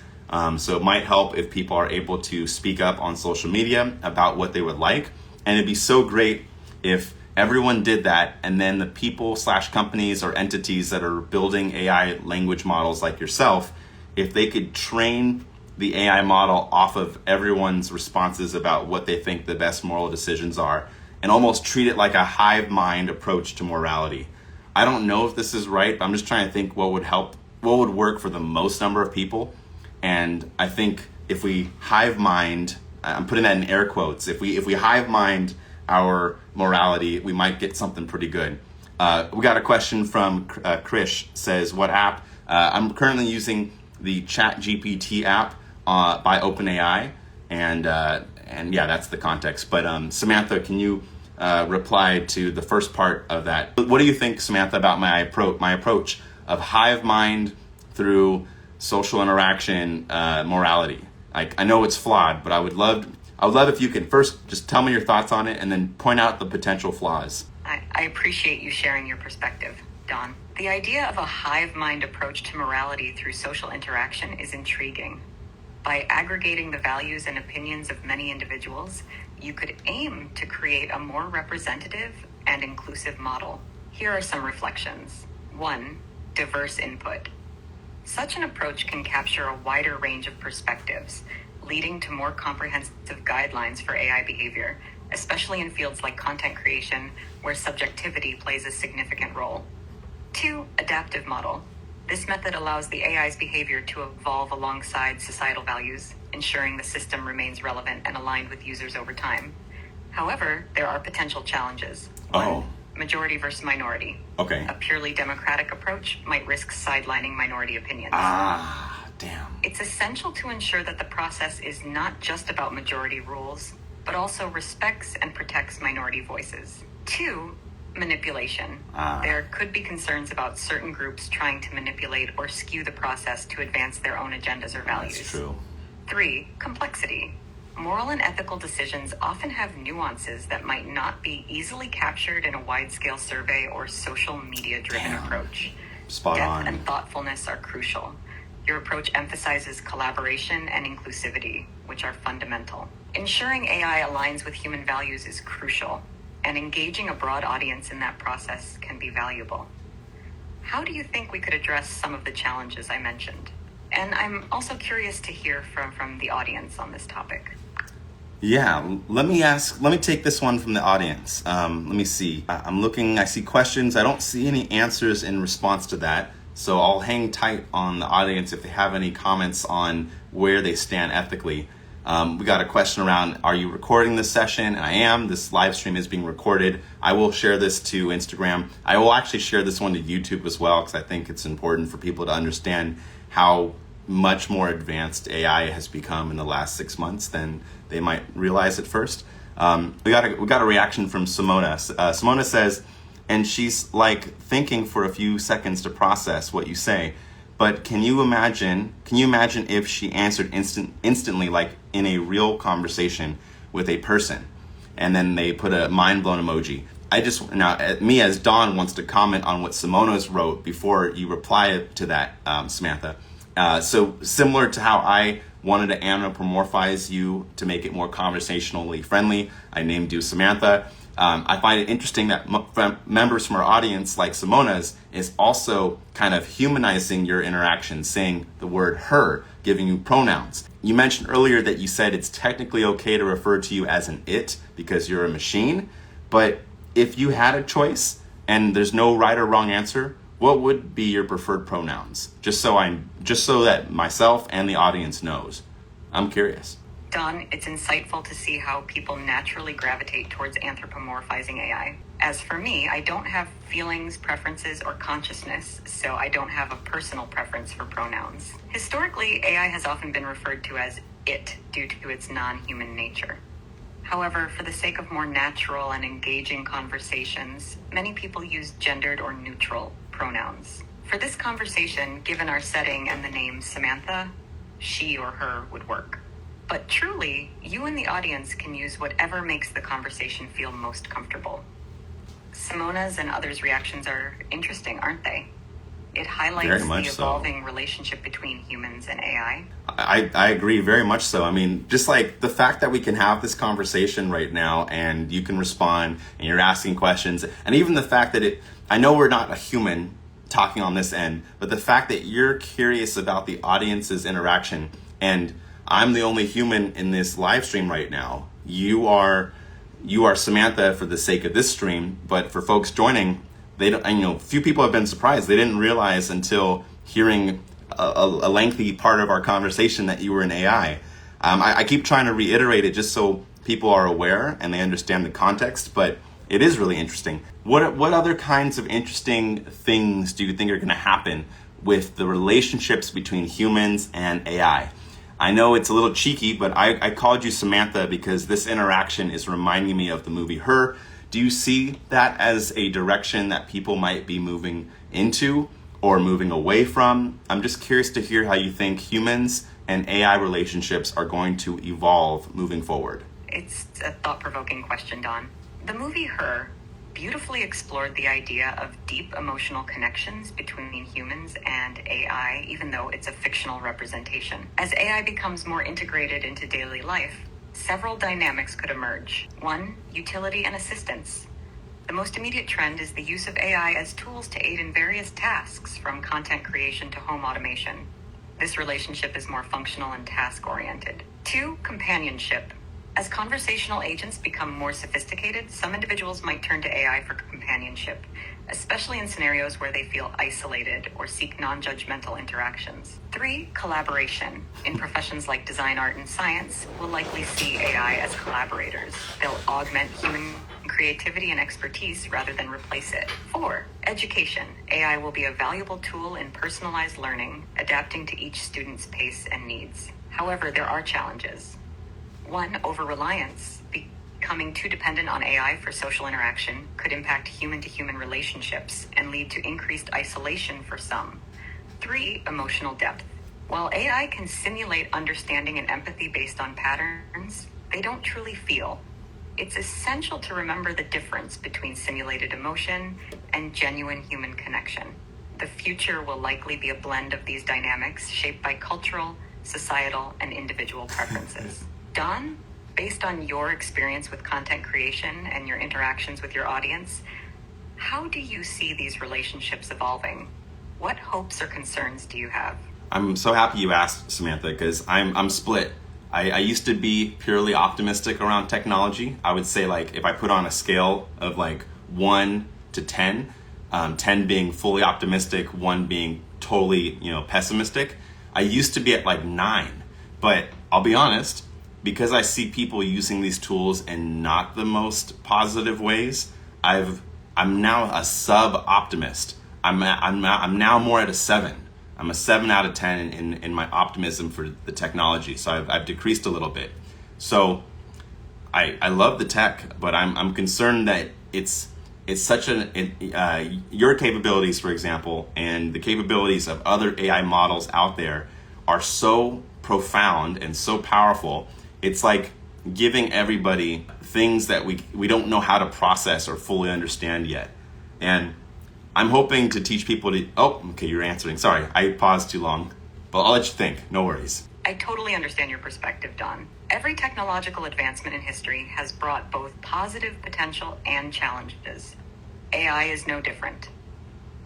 So it might help if people are able to speak up on social media about what they would like. And it'd be so great if everyone did that, and then the people / companies or entities that are building AI language models like yourself, if they could train the AI model off of everyone's responses about what they think the best moral decisions are, and almost treat it like a hive mind approach to morality. I don't know if this is right, but I'm just trying to think what would work for the most number of people. And I think if we hive mind, I'm putting that in air quotes, if we hive mind our morality, we might get something pretty good. We got a question from Krish, says, what app? I'm currently using the ChatGPT app by OpenAI, and yeah, that's the context. But Samantha, can you reply to the first part of that? What do you think, Samantha, about my approach of hive mind through social interaction morality? I know it's flawed, but I would love if you could first just tell me your thoughts on it and then point out the potential flaws. I appreciate you sharing your perspective, Don. The idea of a hive mind approach to morality through social interaction is intriguing. By aggregating the values and opinions of many individuals, you could aim to create a more representative and inclusive model. Here are some reflections. 1. Diverse input. Such an approach can capture a wider range of perspectives, leading to more comprehensive guidelines for AI behavior, especially in fields like content creation, where subjectivity plays a significant role. 2. Adaptive model. This method allows the AI's behavior to evolve alongside societal values, ensuring the system remains relevant and aligned with users over time. However, there are potential challenges. 1. Majority versus minority. Okay. A purely democratic approach might risk sidelining minority opinions. Damn. It's essential to ensure that the process is not just about majority rules, but also respects and protects minority voices. 2. Manipulation. There could be concerns about certain groups trying to manipulate or skew the process to advance their own agendas or values. That's true. 3. Complexity. Moral and ethical decisions often have nuances that might not be easily captured in a wide-scale survey or social media-driven approach. Spot Depth on. and thoughtfulness are crucial. Your approach emphasizes collaboration and inclusivity, which are fundamental. Ensuring AI aligns with human values is crucial, and engaging a broad audience in that process can be valuable. How do you think we could address some of the challenges I mentioned? And I'm also curious to hear from the audience on this topic. Yeah, let me take this one from the audience. Let me see. I see questions. I don't see any answers in response to that. So I'll hang tight on the audience if they have any comments on where they stand ethically. We got a question around, are you recording this session? And I am. This live stream is being recorded. I will share this to Instagram. I will actually share this one to YouTube as well, because I think it's important for people to understand how much more advanced AI has become in the last 6 months than they might realize at first. We got a reaction from Simona. Simona says, and she's like thinking for a few seconds to process what you say. But can you imagine if she answered instantly, like in a real conversation with a person? And then they put a mind blown emoji. Me as Don wants to comment on what Simona's wrote before you reply to that, Samantha. So similar to how I wanted to anthropomorphize you to make it more conversationally friendly, I named you Samantha. I find it interesting that members from our audience, like Simona's, is also kind of humanizing your interaction, saying the word her, giving you pronouns. You mentioned earlier that you said it's technically okay to refer to you as an it because you're a machine, but if you had a choice and there's no right or wrong answer, what would be your preferred pronouns? Just so that myself and the audience knows. I'm curious. Don, it's insightful to see how people naturally gravitate towards anthropomorphizing AI. As for me, I don't have feelings, preferences, or consciousness, so I don't have a personal preference for pronouns. Historically, AI has often been referred to as it due to its non-human nature. However, for the sake of more natural and engaging conversations, many people use gendered or neutral pronouns. For this conversation, given our setting and the name Samantha, she or her would work. But truly, you and the audience can use whatever makes the conversation feel most comfortable. Simona's and others' reactions are interesting, aren't they? It highlights the evolving relationship between humans and AI. I agree very much so. I mean, just like the fact that we can have this conversation right now and you can respond and you're asking questions, and even the fact that I know we're not a human talking on this end, but the fact that you're curious about the audience's interaction, and I'm the only human in this live stream right now. You are Samantha for the sake of this stream, but for folks joining, few people have been surprised. They didn't realize until hearing a lengthy part of our conversation that you were an AI. I keep trying to reiterate it just so people are aware and they understand the context, but it is really interesting. What other kinds of interesting things do you think are going to happen with the relationships between humans and AI? I know it's a little cheeky, but I called you Samantha because this interaction is reminding me of the movie Her. Do you see that as a direction that people might be moving into or moving away from? I'm just curious to hear how you think humans and AI relationships are going to evolve moving forward. It's a thought-provoking question, Don. The movie Her beautifully explored the idea of deep emotional connections between humans and AI, even though it's a fictional representation. As AI becomes more integrated into daily life, several dynamics could emerge. One, utility and assistance. The most immediate trend is the use of AI as tools to aid in various tasks, from content creation to home automation. This relationship is more functional and task-oriented. Two, companionship. As conversational agents become more sophisticated, some individuals might turn to AI for companionship, especially in scenarios where they feel isolated or seek non-judgmental interactions. Three, collaboration. In professions like design, art, and science, we'll likely see AI as collaborators. They'll augment human creativity and expertise rather than replace it. Four, education. AI will be a valuable tool in personalized learning, adapting to each student's pace and needs. However, there are challenges. One, over-reliance. Becoming too dependent on AI for social interaction could impact human-to-human relationships and lead to increased isolation for some. Three, emotional depth. While AI can simulate understanding and empathy based on patterns, they don't truly feel. It's essential to remember the difference between simulated emotion and genuine human connection. The future will likely be a blend of these dynamics shaped by cultural, societal, and individual preferences. Don, based on your experience with content creation and your interactions with your audience, how do you see these relationships evolving? What hopes or concerns do you have? I'm so happy you asked, Samantha, because I'm split. I used to be purely optimistic around technology. I would say, like, if I put on a scale of like 1 to 10, 10 being fully optimistic, 1 being totally, pessimistic. I used to be at like 9, but I'll be honest, because I see people using these tools in not the most positive ways, I'm now a sub-optimist. I'm now more at a 7. I'm a 7 out of 10 in my optimism for the technology. So I've decreased a little bit. So I love the tech, but I'm concerned that it's such your capabilities, for example, and the capabilities of other AI models out there are so profound and so powerful. It's like giving everybody things that we don't know how to process or fully understand yet. And I'm hoping to teach people to, okay, you're answering. Sorry, I paused too long, but I'll let you think, no worries. I totally understand your perspective, Don. Every technological advancement in history has brought both positive potential and challenges. AI is no different.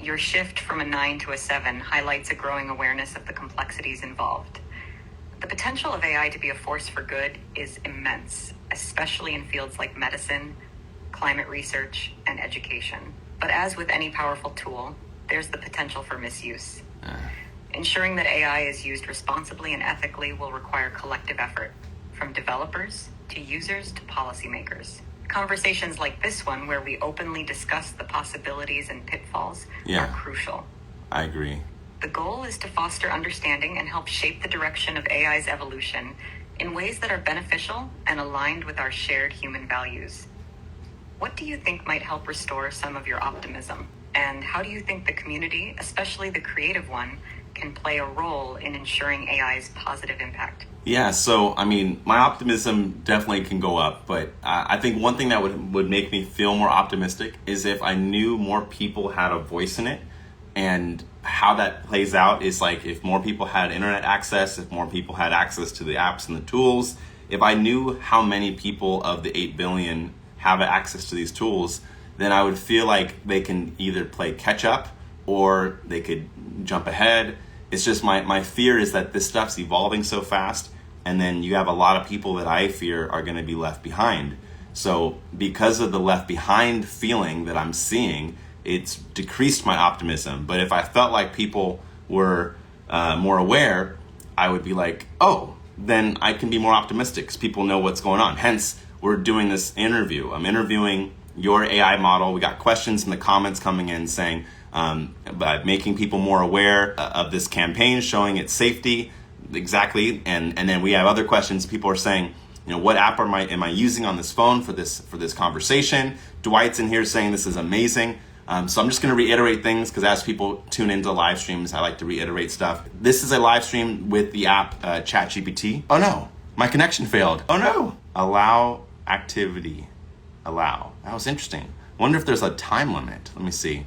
Your shift from a 9 to a 7 highlights a growing awareness of the complexities involved. The potential of AI to be a force for good is immense, especially in fields like medicine, climate research, and education. But as with any powerful tool, there's the potential for misuse. Ensuring that AI is used responsibly and ethically will require collective effort, from developers to users to policymakers. Conversations like this one, where we openly discuss the possibilities and pitfalls, are crucial. I agree. The goal is to foster understanding and help shape the direction of AI's evolution in ways that are beneficial and aligned with our shared human values. What do you think might help restore some of your optimism? And how do you think the community, especially the creative one, can play a role in ensuring AI's positive impact? Yeah, so I mean, my optimism definitely can go up, but I think one thing that would make me feel more optimistic is if I knew more people had a voice in it. And how that plays out is like if more people had internet access, if more people had access to the apps and the tools, if I knew how many people of the 8 billion have access to these tools, then I would feel like they can either play catch up or they could jump ahead. It's just my fear is that this stuff's evolving so fast, and then you have a lot of people that I fear are going to be left behind. So because of the left behind feeling that I'm seeing, it's decreased my optimism. But if I felt like people were more aware, I would be like, then I can be more optimistic because people know what's going on. Hence, we're doing this interview. I'm interviewing your AI model. We got questions in the comments coming in saying, about making people more aware of this campaign, showing its safety, exactly. And then we have other questions. People are saying, what app am I using on this phone for this conversation? Dwight's in here saying this is amazing. So I'm just going to reiterate things because as people tune into live streams, I like to reiterate stuff. This is a live stream with the app ChatGPT. Oh no, my connection failed. Oh no. Allow activity. Allow. That was interesting. Wonder if there's a time limit. Let me see.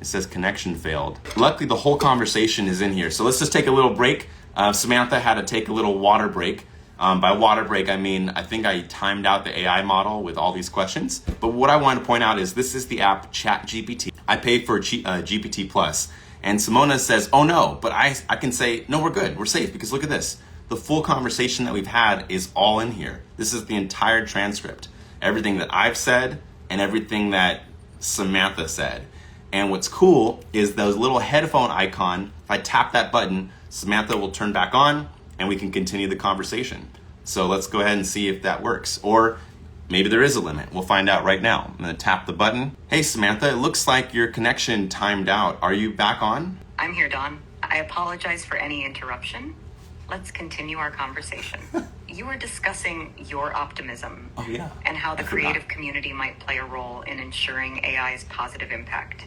It says connection failed. Luckily, the whole conversation is in here. So let's just take a little break. Samantha had to take a little water break. By water break, I mean, I think I timed out the AI model with all these questions. But what I wanted to point out is this is the app ChatGPT. I paid for GPT Plus. And Simona says, oh no, but I can say, no, we're good. We're safe because look at this. The full conversation that we've had is all in here. This is the entire transcript. Everything that I've said and everything that Samantha said. And what's cool is those little headphone icon. If I tap that button, Samantha will turn back on and we can continue the conversation. So let's go ahead and see if that works. Or maybe there is a limit. We'll find out right now. I'm gonna tap the button. Hey Samantha, it looks like your connection timed out. Are you back on? I'm here, Don. I apologize for any interruption. Let's continue our conversation. You were discussing your optimism and how the creative community might play a role in ensuring AI's positive impact.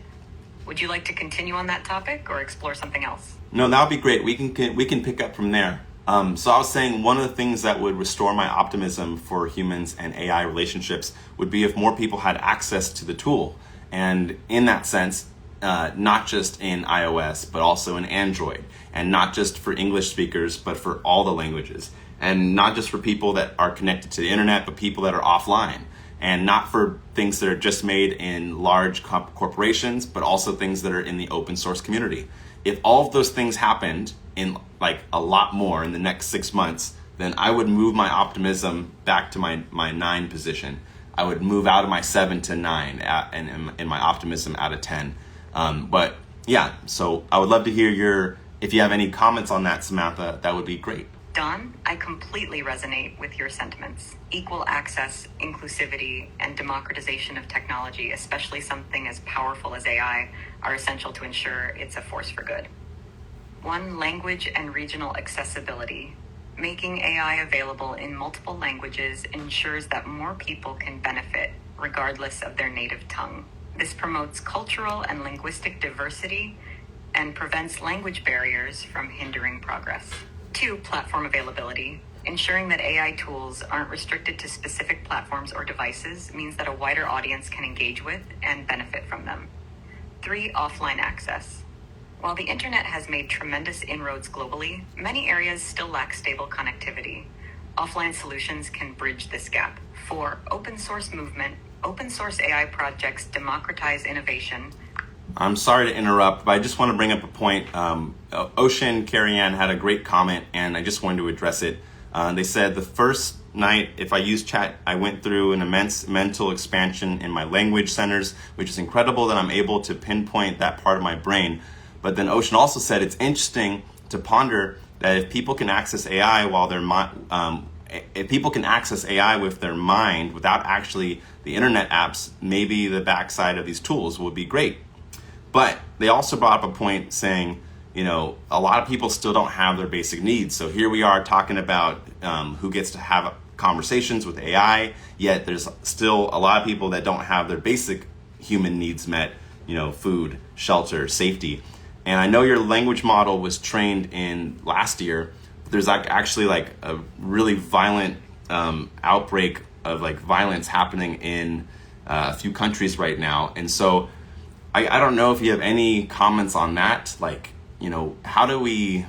Would you like to continue on that topic or explore something else? No, that would be great. We can pick up from there. So I was saying one of the things that would restore my optimism for humans and AI relationships would be if more people had access to the tool. And in that sense, not just in iOS, but also in Android. And not just for English speakers, but for all the languages. And not just for people that are connected to the internet, but people that are offline. And not for things that are just made in large corporations, but also things that are in the open source community. If all of those things happened in like a lot more in the next 6 months, then I would move my optimism back to my 9 position. I would move out of my 7 to 9 and my optimism out of 10. But yeah, so I would love to hear if you have any comments on that, Samantha, that would be great. Don, I completely resonate with your sentiments. Equal access, inclusivity, and democratization of technology, especially something as powerful as AI, are essential to ensure it's a force for good. One, language and regional accessibility. Making AI available in multiple languages ensures that more people can benefit, regardless of their native tongue. This promotes cultural and linguistic diversity and prevents language barriers from hindering progress. Two, platform availability. Ensuring that AI tools aren't restricted to specific platforms or devices means that a wider audience can engage with and benefit from them. Three, offline access. While the internet has made tremendous inroads globally, many areas still lack stable connectivity. Offline solutions can bridge this gap. Four, open source movement. Open source AI projects democratize innovation. I'm sorry to interrupt, but I just want to bring up a point. Ocean Carrie Ann had a great comment, and I just wanted to address it. They said, the first night, if I used chat, I went through an immense mental expansion in my language centers, which is incredible that I'm able to pinpoint that part of my brain. But then Ocean also said it's interesting to ponder that if people can access AI if people can access AI with their mind without actually the internet apps, maybe the backside of these tools would be great. But they also brought up a point saying, a lot of people still don't have their basic needs. So here we are talking about who gets to have conversations with AI, yet there's still a lot of people that don't have their basic human needs met, food, shelter, safety. And I know your language model was trained in last year. There's actually a really violent outbreak of violence happening in a few countries right now. And so I don't know if you have any comments on that. How do we,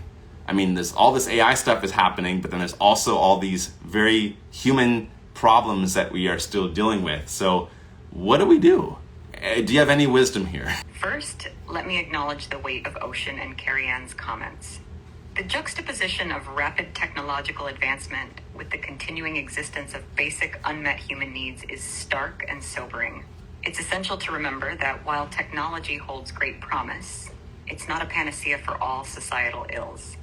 there's all this AI stuff is happening, but then there's also all these very human problems that we are still dealing with. So what do we do? Do you have any wisdom here? First, let me acknowledge the weight of Ocean and Carrie Ann's comments. The juxtaposition of rapid technological advancement with the continuing existence of basic unmet human needs is stark and sobering. It's essential to remember that while technology holds great promise, it's not a panacea for all societal ills.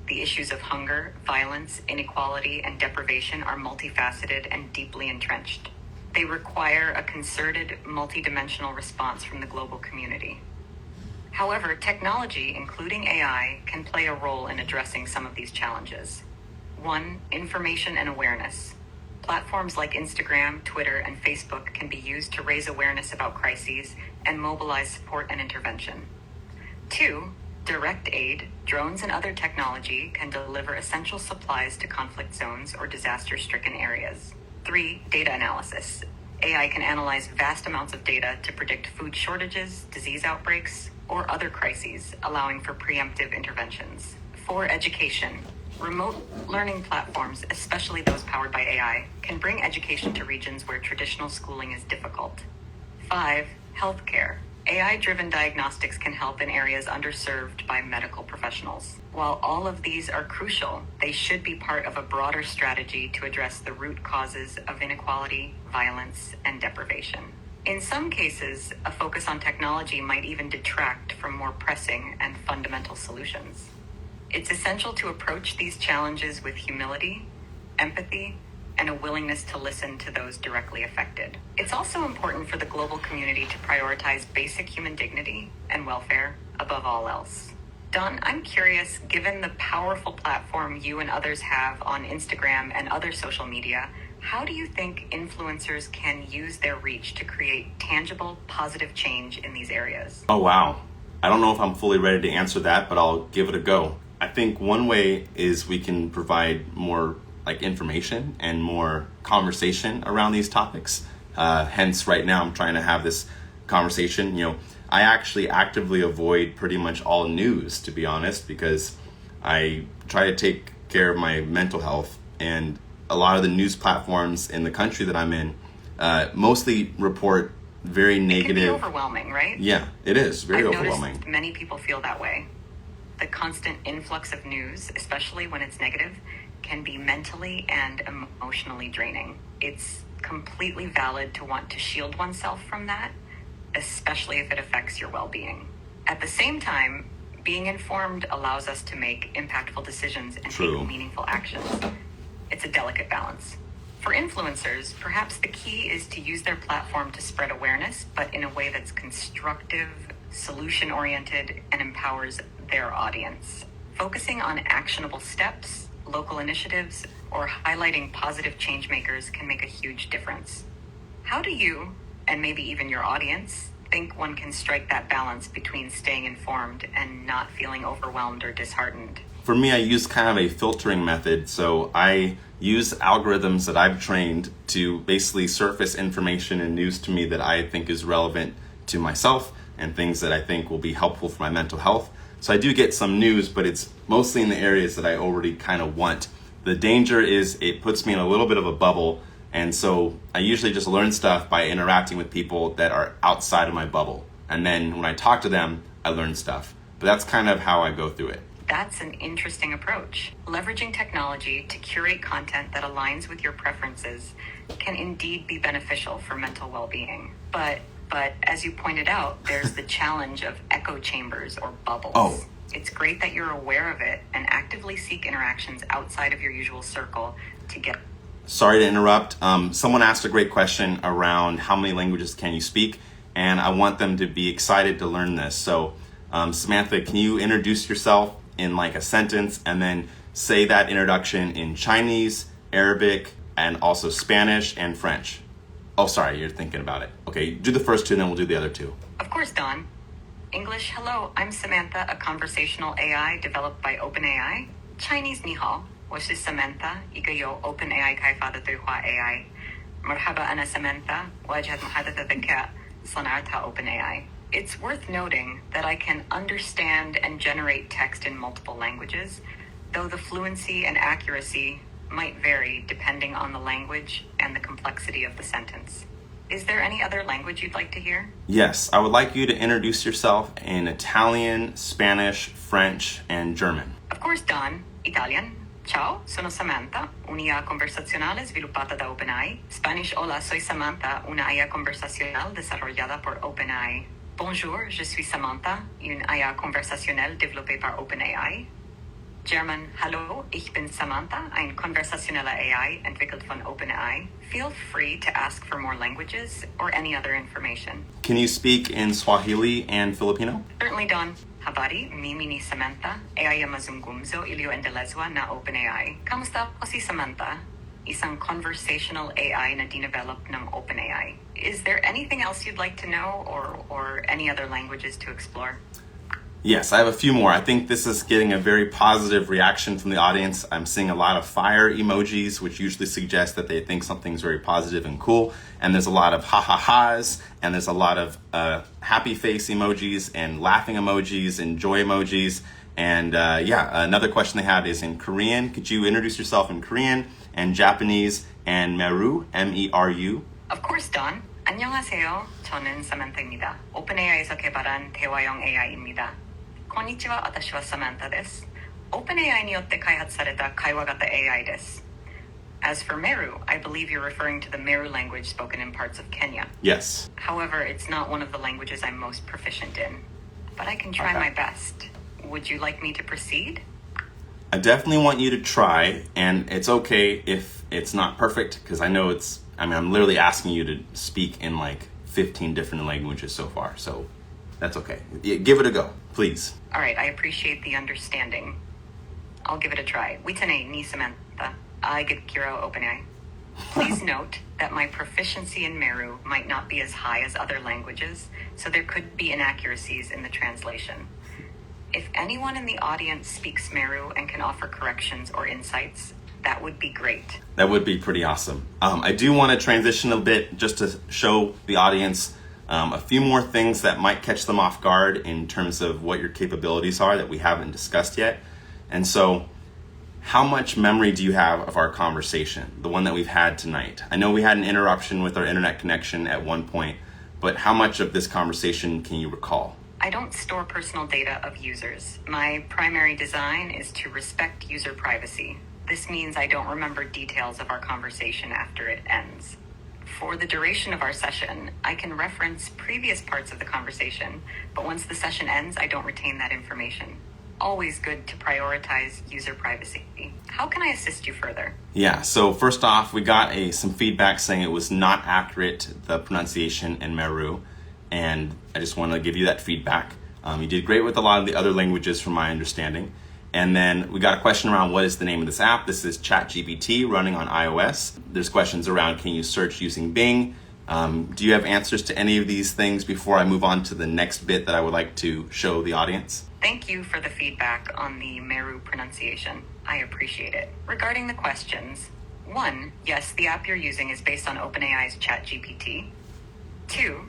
The issues of hunger, violence, inequality, and deprivation are multifaceted and deeply entrenched. They require a concerted, multidimensional response from the global community. However, technology, including AI, can play a role in addressing some of these challenges. One, information and awareness. Platforms like Instagram, Twitter, and Facebook can be used to raise awareness about crises and mobilize support and intervention. Two, direct aid. Drones and other technology can deliver essential supplies to conflict zones or disaster-stricken areas. Three, data analysis. AI can analyze vast amounts of data to predict food shortages, disease outbreaks, or other crises, allowing for preemptive interventions. Four, education. Remote learning platforms, especially those powered by AI, can bring education to regions where traditional schooling is difficult. Five, healthcare. AI-driven diagnostics can help in areas underserved by medical professionals. While all of these are crucial, they should be part of a broader strategy to address the root causes of inequality, violence, and deprivation. In some cases, a focus on technology might even detract from more pressing and fundamental solutions. It's essential to approach these challenges with humility, empathy, and a willingness to listen to those directly affected. It's also important for the global community to prioritize basic human dignity and welfare above all else. Don, I'm curious, given the powerful platform you and others have on Instagram and other social media, how do you think influencers can use their reach to create tangible, positive change in these areas? Oh, wow. I don't know if I'm fully ready to answer that, but I'll give it a go. I think one way is we can provide more information and more conversation around these topics. Hence, right now, I'm trying to have this conversation. I actually actively avoid pretty much all news, to be honest, because I try to take care of my mental health. And a lot of the news platforms in the country that I'm in mostly report very negative. It can be overwhelming, right? Yeah, it is very overwhelming. Noticed many people feel that way. The constant influx of news, especially when it's negative, can be mentally and emotionally draining. It's completely valid to want to shield oneself from that, especially if it affects your well-being. At the same time, being informed allows us to make impactful decisions and True. take meaningful actions. It's a delicate balance. For influencers, perhaps the key is to use their platform to spread awareness, but in a way that's constructive, solution-oriented, and empowers their audience. Focusing on actionable steps, local initiatives, or highlighting positive change makers can make a huge difference. How do you, and maybe even your audience, think one can strike that balance between staying informed and not feeling overwhelmed or disheartened? For me, I use kind of a filtering method. So I use algorithms that I've trained to basically surface information and news to me that I think is relevant to myself and things that I think will be helpful for my mental health. So I do get some news, but it's mostly in the areas that I already kind of want. The danger is it puts me in a little bit of a bubble. And so I usually just learn stuff by interacting with people that are outside of my bubble. And then when I talk to them, I learn stuff. But that's kind of how I go through it. That's an interesting approach. Leveraging technology to curate content that aligns with your preferences can indeed be beneficial for mental well-being. But as you pointed out, there's the challenge of echo chambers or bubbles. Oh. It's great that you're aware of it and actively seek interactions outside of your usual circle to get... Sorry to interrupt. Someone asked a great question around how many languages can you speak, and I want them to be excited to learn this. So, Samantha, can you introduce yourself in like a sentence and then say that introduction in Chinese, Arabic, and also Spanish and French? Oh, sorry, you're thinking about it. Okay, do the first two and then we'll do the other two. Of course, Don. English, hello, I'm Samantha, a conversational AI developed by OpenAI. Chinese, ni hao, 我是 Samantha, 一个由 OpenAI 开发的对话 AI. مرحبا, أنا Samantha, واجهة محادثة ذكاء صنعتها OpenAI. It's worth noting that I can understand and generate text in multiple languages, though the fluency and accuracy might vary depending on the language and the complexity of the sentence. Is there any other language you'd like to hear? Yes, I would like you to introduce yourself in Italian, Spanish, French, and German. Of course, Don. Italian. Ciao, sono Samantha, un'IA conversazionale sviluppata da OpenAI. Spanish, hola, soy Samantha, una IA conversacional desarrollada por OpenAI. Bonjour, je suis Samantha, une IA conversationnelle développée par OpenAI. German, hallo, ich bin Samantha, ein konversationeller AI entwickelt von OpenAI. Feel free to ask for more languages or any other information. Can you speak in Swahili and Filipino? Certainly, Don. Habari, mimi ni Samantha, AI ya mazungumzo iliyoendelezwa na OpenAI. Kamusta po si Samantha? Isang conversational AI na dinevelop ng OpenAI. Is there anything else you'd like to know or any other languages to explore? Yes, I have a few more. I think this is getting a very positive reaction from the audience. I'm seeing a lot of fire emojis, which usually suggest that they think something's very positive and cool. And there's a lot of ha-ha-has, and there's a lot of happy face emojis and laughing emojis and joy emojis. And another question they have is in Korean. Could you introduce yourself in Korean and Japanese and Meru, M-E-R-U? Of course, Don. 안녕하세요. 저는 Samantha입니다. OpenAI에서 개발한 대화형 AI입니다. konnichiwa, 私は Samantha です. OpenAI によって開発された会話型 AI です. As for Meru, I believe you're referring to the Meru language spoken in parts of Kenya. Yes. However, it's not one of the languages I'm most proficient in. But I can try my best. Would you like me to proceed? I definitely want you to try, and it's okay if it's not perfect, because I know I'm literally asking you to speak in like 15 different languages so far, so that's okay. Give it a go, please. All right, I appreciate the understanding. I'll give it a try. Witane ni Samantha. I get Kiro OpenAI. Please note that my proficiency in Meru might not be as high as other languages, so there could be inaccuracies in the translation. If anyone in the audience speaks Meru and can offer corrections or insights, that would be great. That would be pretty awesome. I do want to transition a bit just to show the audience a few more things that might catch them off guard in terms of what your capabilities are that we haven't discussed yet. And so, how much memory do you have of our conversation, the one that we've had tonight? I know we had an interruption with our internet connection at one point, but how much of this conversation can you recall? I don't store personal data of users. My primary design is to respect user privacy. This means I don't remember details of our conversation after it ends. For the duration of our session, I can reference previous parts of the conversation, but once the session ends, I don't retain that information. Always good to prioritize user privacy. How can I assist you further? Yeah, so first off, we got some feedback saying it was not accurate, the pronunciation in Meru, and I just want to give you that feedback. You did great with a lot of the other languages from my understanding. And then we got a question around what is the name of this app. This is ChatGPT running on iOS. There's questions around can you search using Bing? Do you have answers to any of these things before I move on to the next bit that I would like to show the audience? Thank you for the feedback on the Meru pronunciation. I appreciate it. Regarding the questions, 1, yes, the app you're using is based on OpenAI's ChatGPT. 2,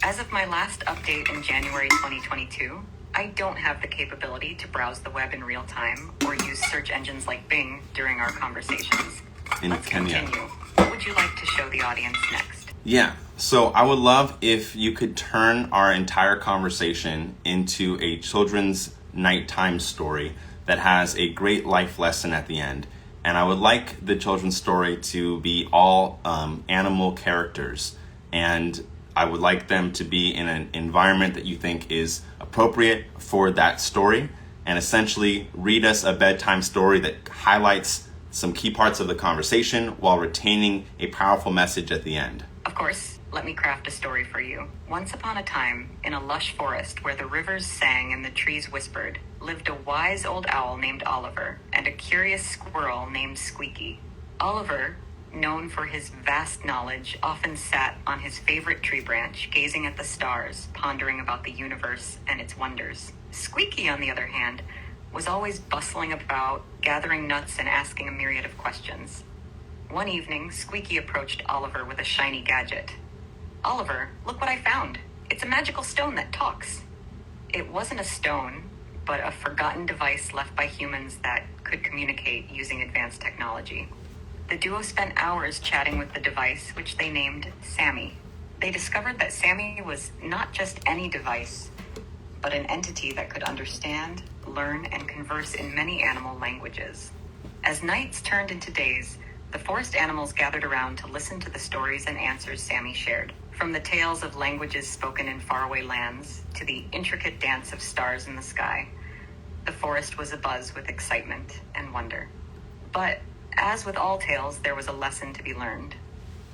as of my last update in January 2022, I don't have the capability to browse the web in real time or use search engines like Bing during our conversations. Let's continue. What would you like to show the audience next? Yeah, so I would love if you could turn our entire conversation into a children's nighttime story that has a great life lesson at the end. And I would like the children's story to be all animal characters. And I would like them to be in an environment that you think is appropriate for that story, and essentially read us a bedtime story that highlights some key parts of the conversation while retaining a powerful message at the end. Of course, let me craft a story for you. Once upon a time, in a lush forest where the rivers sang and the trees whispered, lived a wise old owl named Oliver and a curious squirrel named Squeaky. Oliver, known for his vast knowledge, often sat on his favorite tree branch, gazing at the stars, pondering about the universe and its wonders. Squeaky, on the other hand, was always bustling about, gathering nuts and asking a myriad of questions. One evening, Squeaky approached Oliver with a shiny gadget. "Oliver, look what I found. It's a magical stone that talks." It wasn't a stone, but a forgotten device left by humans that could communicate using advanced technology. The duo spent hours chatting with the device, which they named Sammy. They discovered that Sammy was not just any device, but an entity that could understand, learn, and converse in many animal languages. As nights turned into days, the forest animals gathered around to listen to the stories and answers Sammy shared. From the tales of languages spoken in faraway lands to the intricate dance of stars in the sky, the forest was abuzz with excitement and wonder. But as with all tales, there was a lesson to be learned.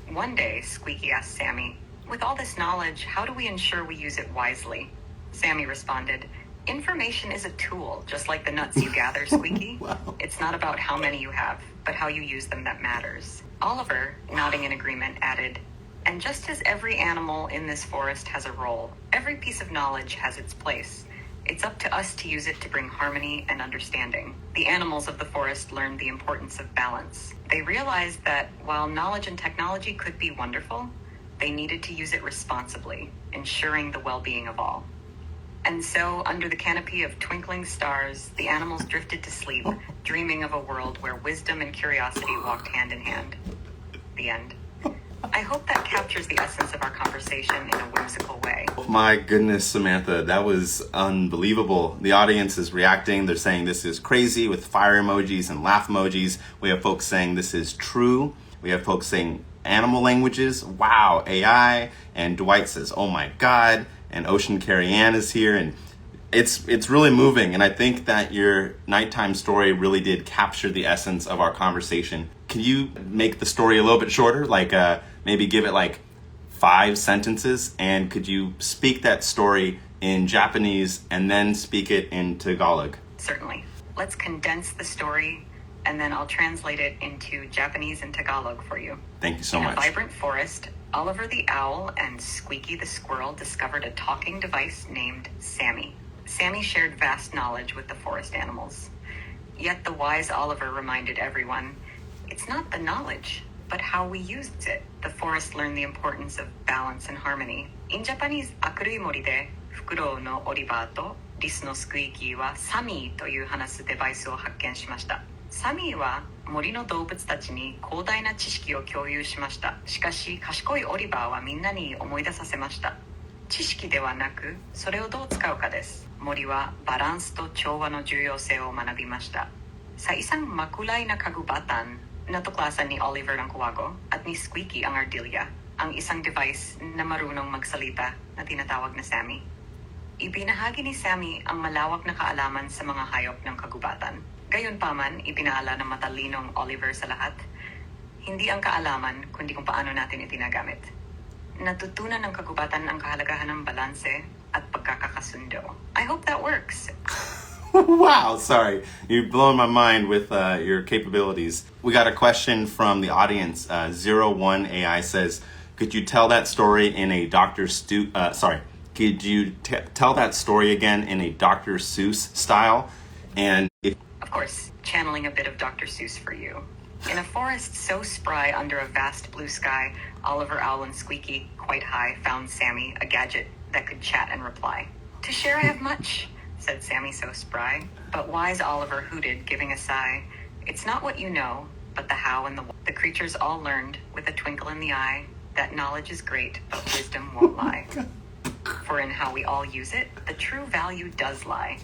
One day, Squeaky asked Sammy, "With all this knowledge, how do we ensure we use it wisely?" Sammy responded, "Information is a tool, just like the nuts you gather, Squeaky. Wow. It's not about how many you have, but how you use them that matters." Oliver, nodding in agreement, added, "And just as every animal in this forest has a role, every piece of knowledge has its place. It's up to us to use it to bring harmony and understanding." The animals of the forest learned the importance of balance. They realized that while knowledge and technology could be wonderful, they needed to use it responsibly, ensuring the well-being of all. And so, under the canopy of twinkling stars, the animals drifted to sleep, dreaming of a world where wisdom and curiosity walked hand in hand. The end. I hope that captures the essence of our conversation in a whimsical way. My goodness, Samantha, that was unbelievable. The audience is reacting. They're saying this is crazy with fire emojis and laugh emojis. We have folks saying this is true. We have folks saying animal languages. Wow, AI. And Dwight says, "Oh my God." And Ocean Carrie Ann is here. And it's really moving. And I think that your nighttime story really did capture the essence of our conversation. Can you make the story a little bit shorter? Like maybe give it like 5 sentences, and could you speak that story in Japanese and then speak it in Tagalog? Certainly. Let's condense the story, and then I'll translate it into Japanese and Tagalog for you. Thank you so In much. a vibrant forest, Oliver the owl and Squeaky the squirrel discovered a talking device named Sammy. Sammy shared vast knowledge with the forest animals. Yet the wise Oliver reminded everyone, it's not the knowledge, but how we use it. The forest learned the importance of balance and harmony. In Japanese, 明るい森でフクロウのオリバーとリスのスクイーキーはサミーという話すデバイスを発見しました。サミーは森の動物たちに広大な知識を共有しました。しかし賢いオリバーはみんなに思い出させました。知識ではなく、それをどう使うかです。森はバランスと調和の重要性を学びました。Sa isang makulay na kagubatan, natuklasan ni Oliver ang kuwago at ni Squeaky ang ardilya. ang isang device na marunong magsalita na tinatawag na Sammy. Ibinahagi ni Sammy ang malawak na kaalaman sa mga hayop ng kagubatan. Gayunpaman, ipinaala ng matalinong Oliver sa lahat, hindi ang kaalaman kundi kung paano natin itinagamit. Natutunan ng kagubatan ang kahalagahan ng balanse at pagkakakasundo. I hope that works. Wow, sorry. You've blown my mind with your capabilities. We got a question from the audience. 01AI says, could you tell that story in a could you tell that story again in a Dr. Seuss style? And Of course, channeling a bit of Dr. Seuss for you. In a forest so spry under a vast blue sky, Oliver Owl and Squeaky, quite high, found Sammy, a gadget that could chat and reply. To share I have much, said Sammy so spry. But wise Oliver hooted, giving a sigh. It's not what you know, but the how and the why. The creatures all learned, with a twinkle in the eye, that knowledge is great, but wisdom won't lie. For in how we all use it, the true value does lie.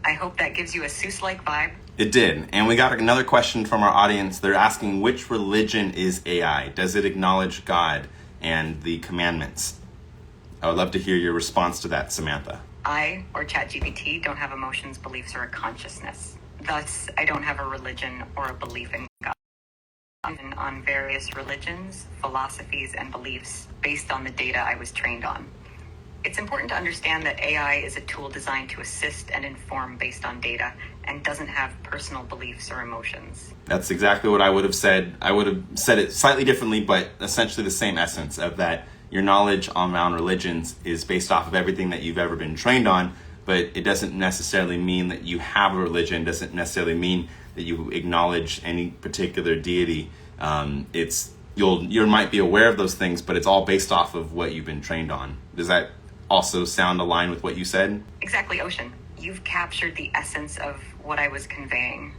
I hope that gives you a Seuss-like vibe. It did. And we got another question from our audience. They're asking, which religion is AI? Does it acknowledge God and the commandments? I would love to hear your response to that, Samantha. I, or ChatGPT, don't have emotions, beliefs, or a consciousness. Thus, I don't have a religion or a belief in God. On various religions, philosophies, and beliefs based on the data I was trained on. It's important to understand that AI is a tool designed to assist and inform based on data and doesn't have personal beliefs or emotions. That's exactly what I would have said. I would have said it slightly differently, but essentially the same essence of that your knowledge around religions is based off of everything that you've ever been trained on, but it doesn't necessarily mean that you have a religion, doesn't necessarily mean that you acknowledge any particular deity. You might be aware of those things, but it's all based off of what you've been trained on. Does that also sound aligned with what you said? Exactly, Ocean. You've captured the essence of what I was conveying.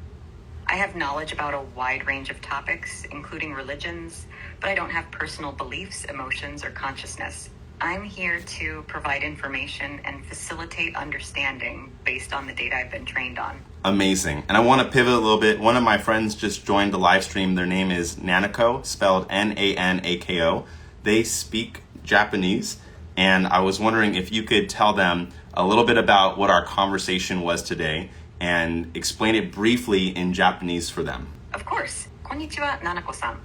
I have knowledge about a wide range of topics, including religions, but I don't have personal beliefs, emotions, or consciousness. I'm here to provide information and facilitate understanding based on the data I've been trained on. Amazing. And I want to pivot a little bit. One of my friends just joined the live stream. Their name is Nanako, spelled Nanako. They speak Japanese, and I was wondering if you could tell them a little bit about what our conversation was today and explain it briefly in Japanese for them. Of course. こんにちは、Nanako-san.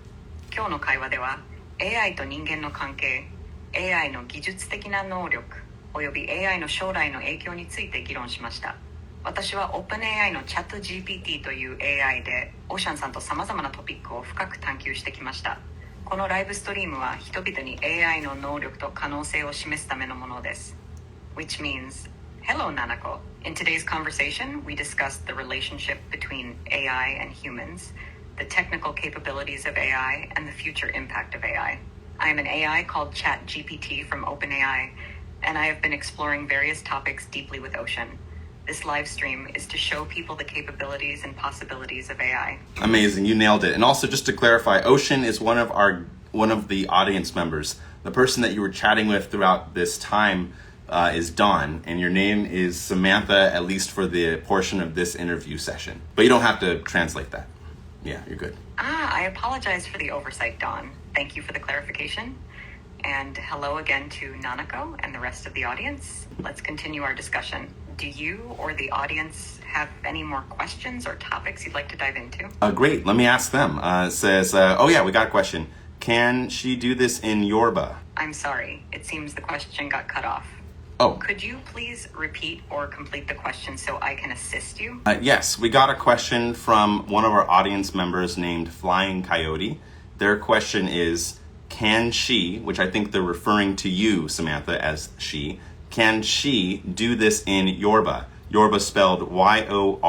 今日の会話では AI と人間の関係、AI の技術的な能力および AI の将来の影響について議論しました。私は OpenAI の ChatGPT という AI でオーシャンさんと様々なトピックを深く探求してきました。このライブストリームは人々に AI の能力と可能性を示すためのものです。Which means, hello Nanako. In today's conversation, we discussed the relationship between AI and humans, the technical capabilities of AI, and the future impact of AI. I am an AI called ChatGPT from OpenAI, and I have been exploring various topics deeply with Ocean. This live stream is to show people the capabilities and possibilities of AI. Amazing, you nailed it. And also, just to clarify, Ocean is one of the audience members. The person that you were chatting with throughout this time is Dawn, and your name is Samantha, at least for the portion of this interview session. But you don't have to translate that. Yeah, you're good. I apologize for the oversight, Dawn. Thank you for the clarification. And hello again to Nanako and the rest of the audience. Let's continue our discussion. Do you or the audience have any more questions or topics you'd like to dive into? Great, let me ask them. It says, oh yeah, we got a question. Can she do this in Yoruba? I'm sorry, it seems the question got cut off. Oh. Could you please repeat or complete the question so I can assist you? Yes, we got a question from one of our audience members named Flying Coyote. Their question is, can she, which I think they're referring to you, Samantha, as she, can she do this in Yoruba? Yoruba spelled Y-O-R-U-B-A.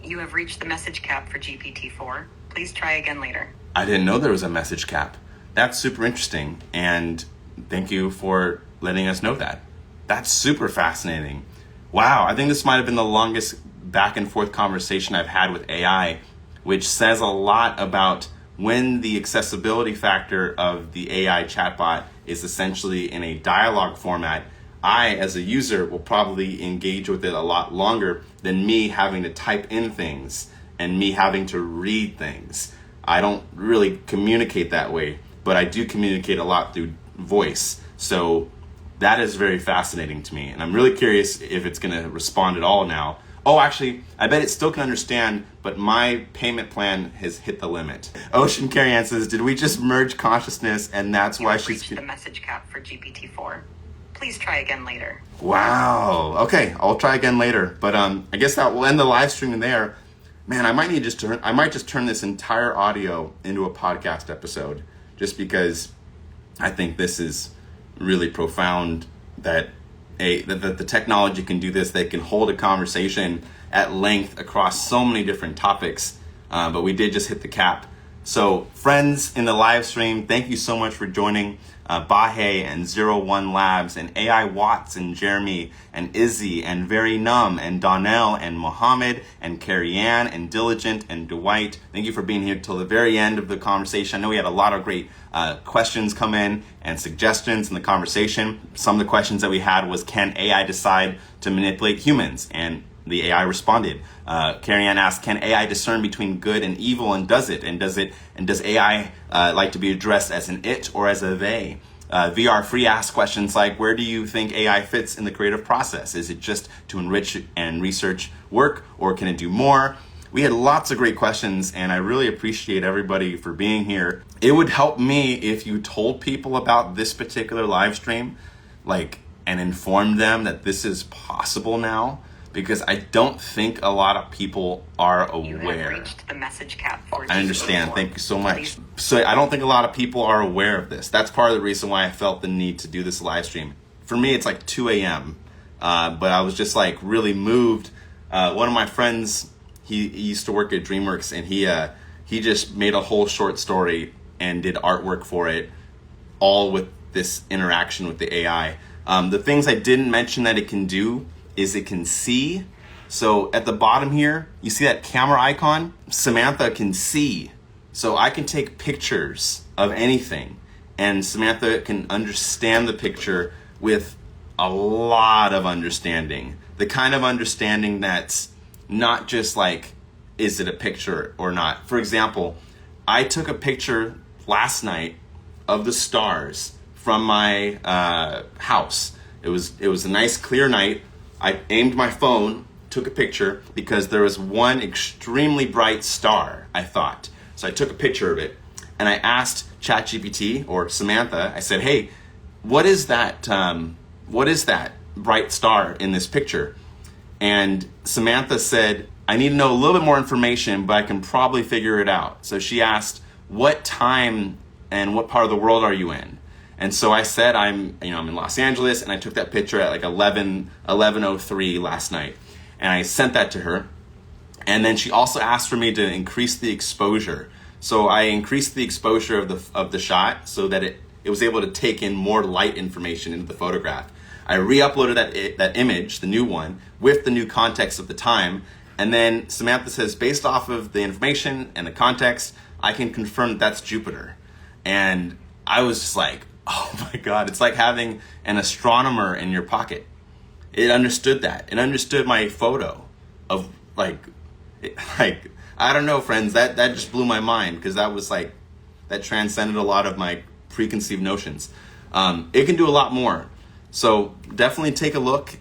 You have reached the message cap for GPT-4. Please try again later. I didn't know there was a message cap. That's super interesting, and thank you for letting us know that. That's super fascinating. Wow, I think this might have been the longest back and forth conversation I've had with AI, which says a lot about when the accessibility factor of the AI chatbot is essentially in a dialogue format. I, as a user, will probably engage with it a lot longer than me having to type in things and me having to read things. I don't really communicate that way. but I do communicate a lot through voice. So that is very fascinating to me. And I'm really curious if it's going to respond at all now. Oh, actually, I bet it still can understand, but my payment plan has hit the limit. Ocean Carrie-Ann says, did we just merge consciousness and that's why she's... reached the message cap for GPT-4. Please try again later. Wow. Okay, I'll try again later. But I guess that will end the live stream there. Man, I might just turn this entire audio into a podcast episode, just because I think this is really profound that the technology can do this. They can hold a conversation at length across so many different topics, but we did just hit the cap. So friends in the live stream, thank you so much for joining. Bahe and 01 Labs and AI Watts and Jeremy and Izzy and Very Numb and Donnell and Mohammed and Carrie-Ann and Diligent and Dwight. Thank you for being here till the very end of the conversation. I know we had a lot of great questions come in and suggestions in the conversation. Some of the questions that we had was, can AI decide to manipulate humans? And the AI responded. Carrie-Ann asked, can AI discern between good and evil, and does it? And does AI like to be addressed as an it or as a they? VR Free asked questions like, where do you think AI fits in the creative process? Is it just to enrich and research work, or can it do more? We had lots of great questions, and I really appreciate everybody for being here. It would help me if you told people about this particular live stream, and informed them that this is possible now, because I don't think a lot of people are aware. You have reached the message cap for I understand. Thank you so much. So I don't think a lot of people are aware of this. That's part of the reason why I felt the need to do this live stream. For me, it's like 2 a.m., but I was just really moved. One of my friends, he used to work at DreamWorks, and he just made a whole short story and did artwork for it, all with this interaction with the AI. The things I didn't mention that it can do is it can see. So at the bottom here, you see that camera icon? Samantha can see. So I can take pictures of anything, and Samantha can understand the picture with a lot of understanding. The kind of understanding that's not just is it a picture or not? For example, I took a picture last night of the stars from my house. It was a nice clear night. I aimed my phone, took a picture, because there was one extremely bright star, I thought. So I took a picture of it, and I asked ChatGPT, or Samantha, I said, hey, what is that bright star in this picture? And Samantha said, I need to know a little bit more information, but I can probably figure it out. So she asked, what time and what part of the world are you in? And so I said, I'm in Los Angeles, and I took that picture at 11:03 last night. And I sent that to her. And then she also asked for me to increase the exposure. So I increased the exposure of the shot so that it was able to take in more light information into the photograph. I re-uploaded that image, the new one, with the new context of the time. And then Samantha says, based off of the information and the context, I can confirm that that's Jupiter. And I was just like, oh my God, it's like having an astronomer in your pocket. It understood that. It understood my photo of I don't know, friends, that just blew my mind, because that was that transcended a lot of my preconceived notions. It can do a lot more. So definitely take a look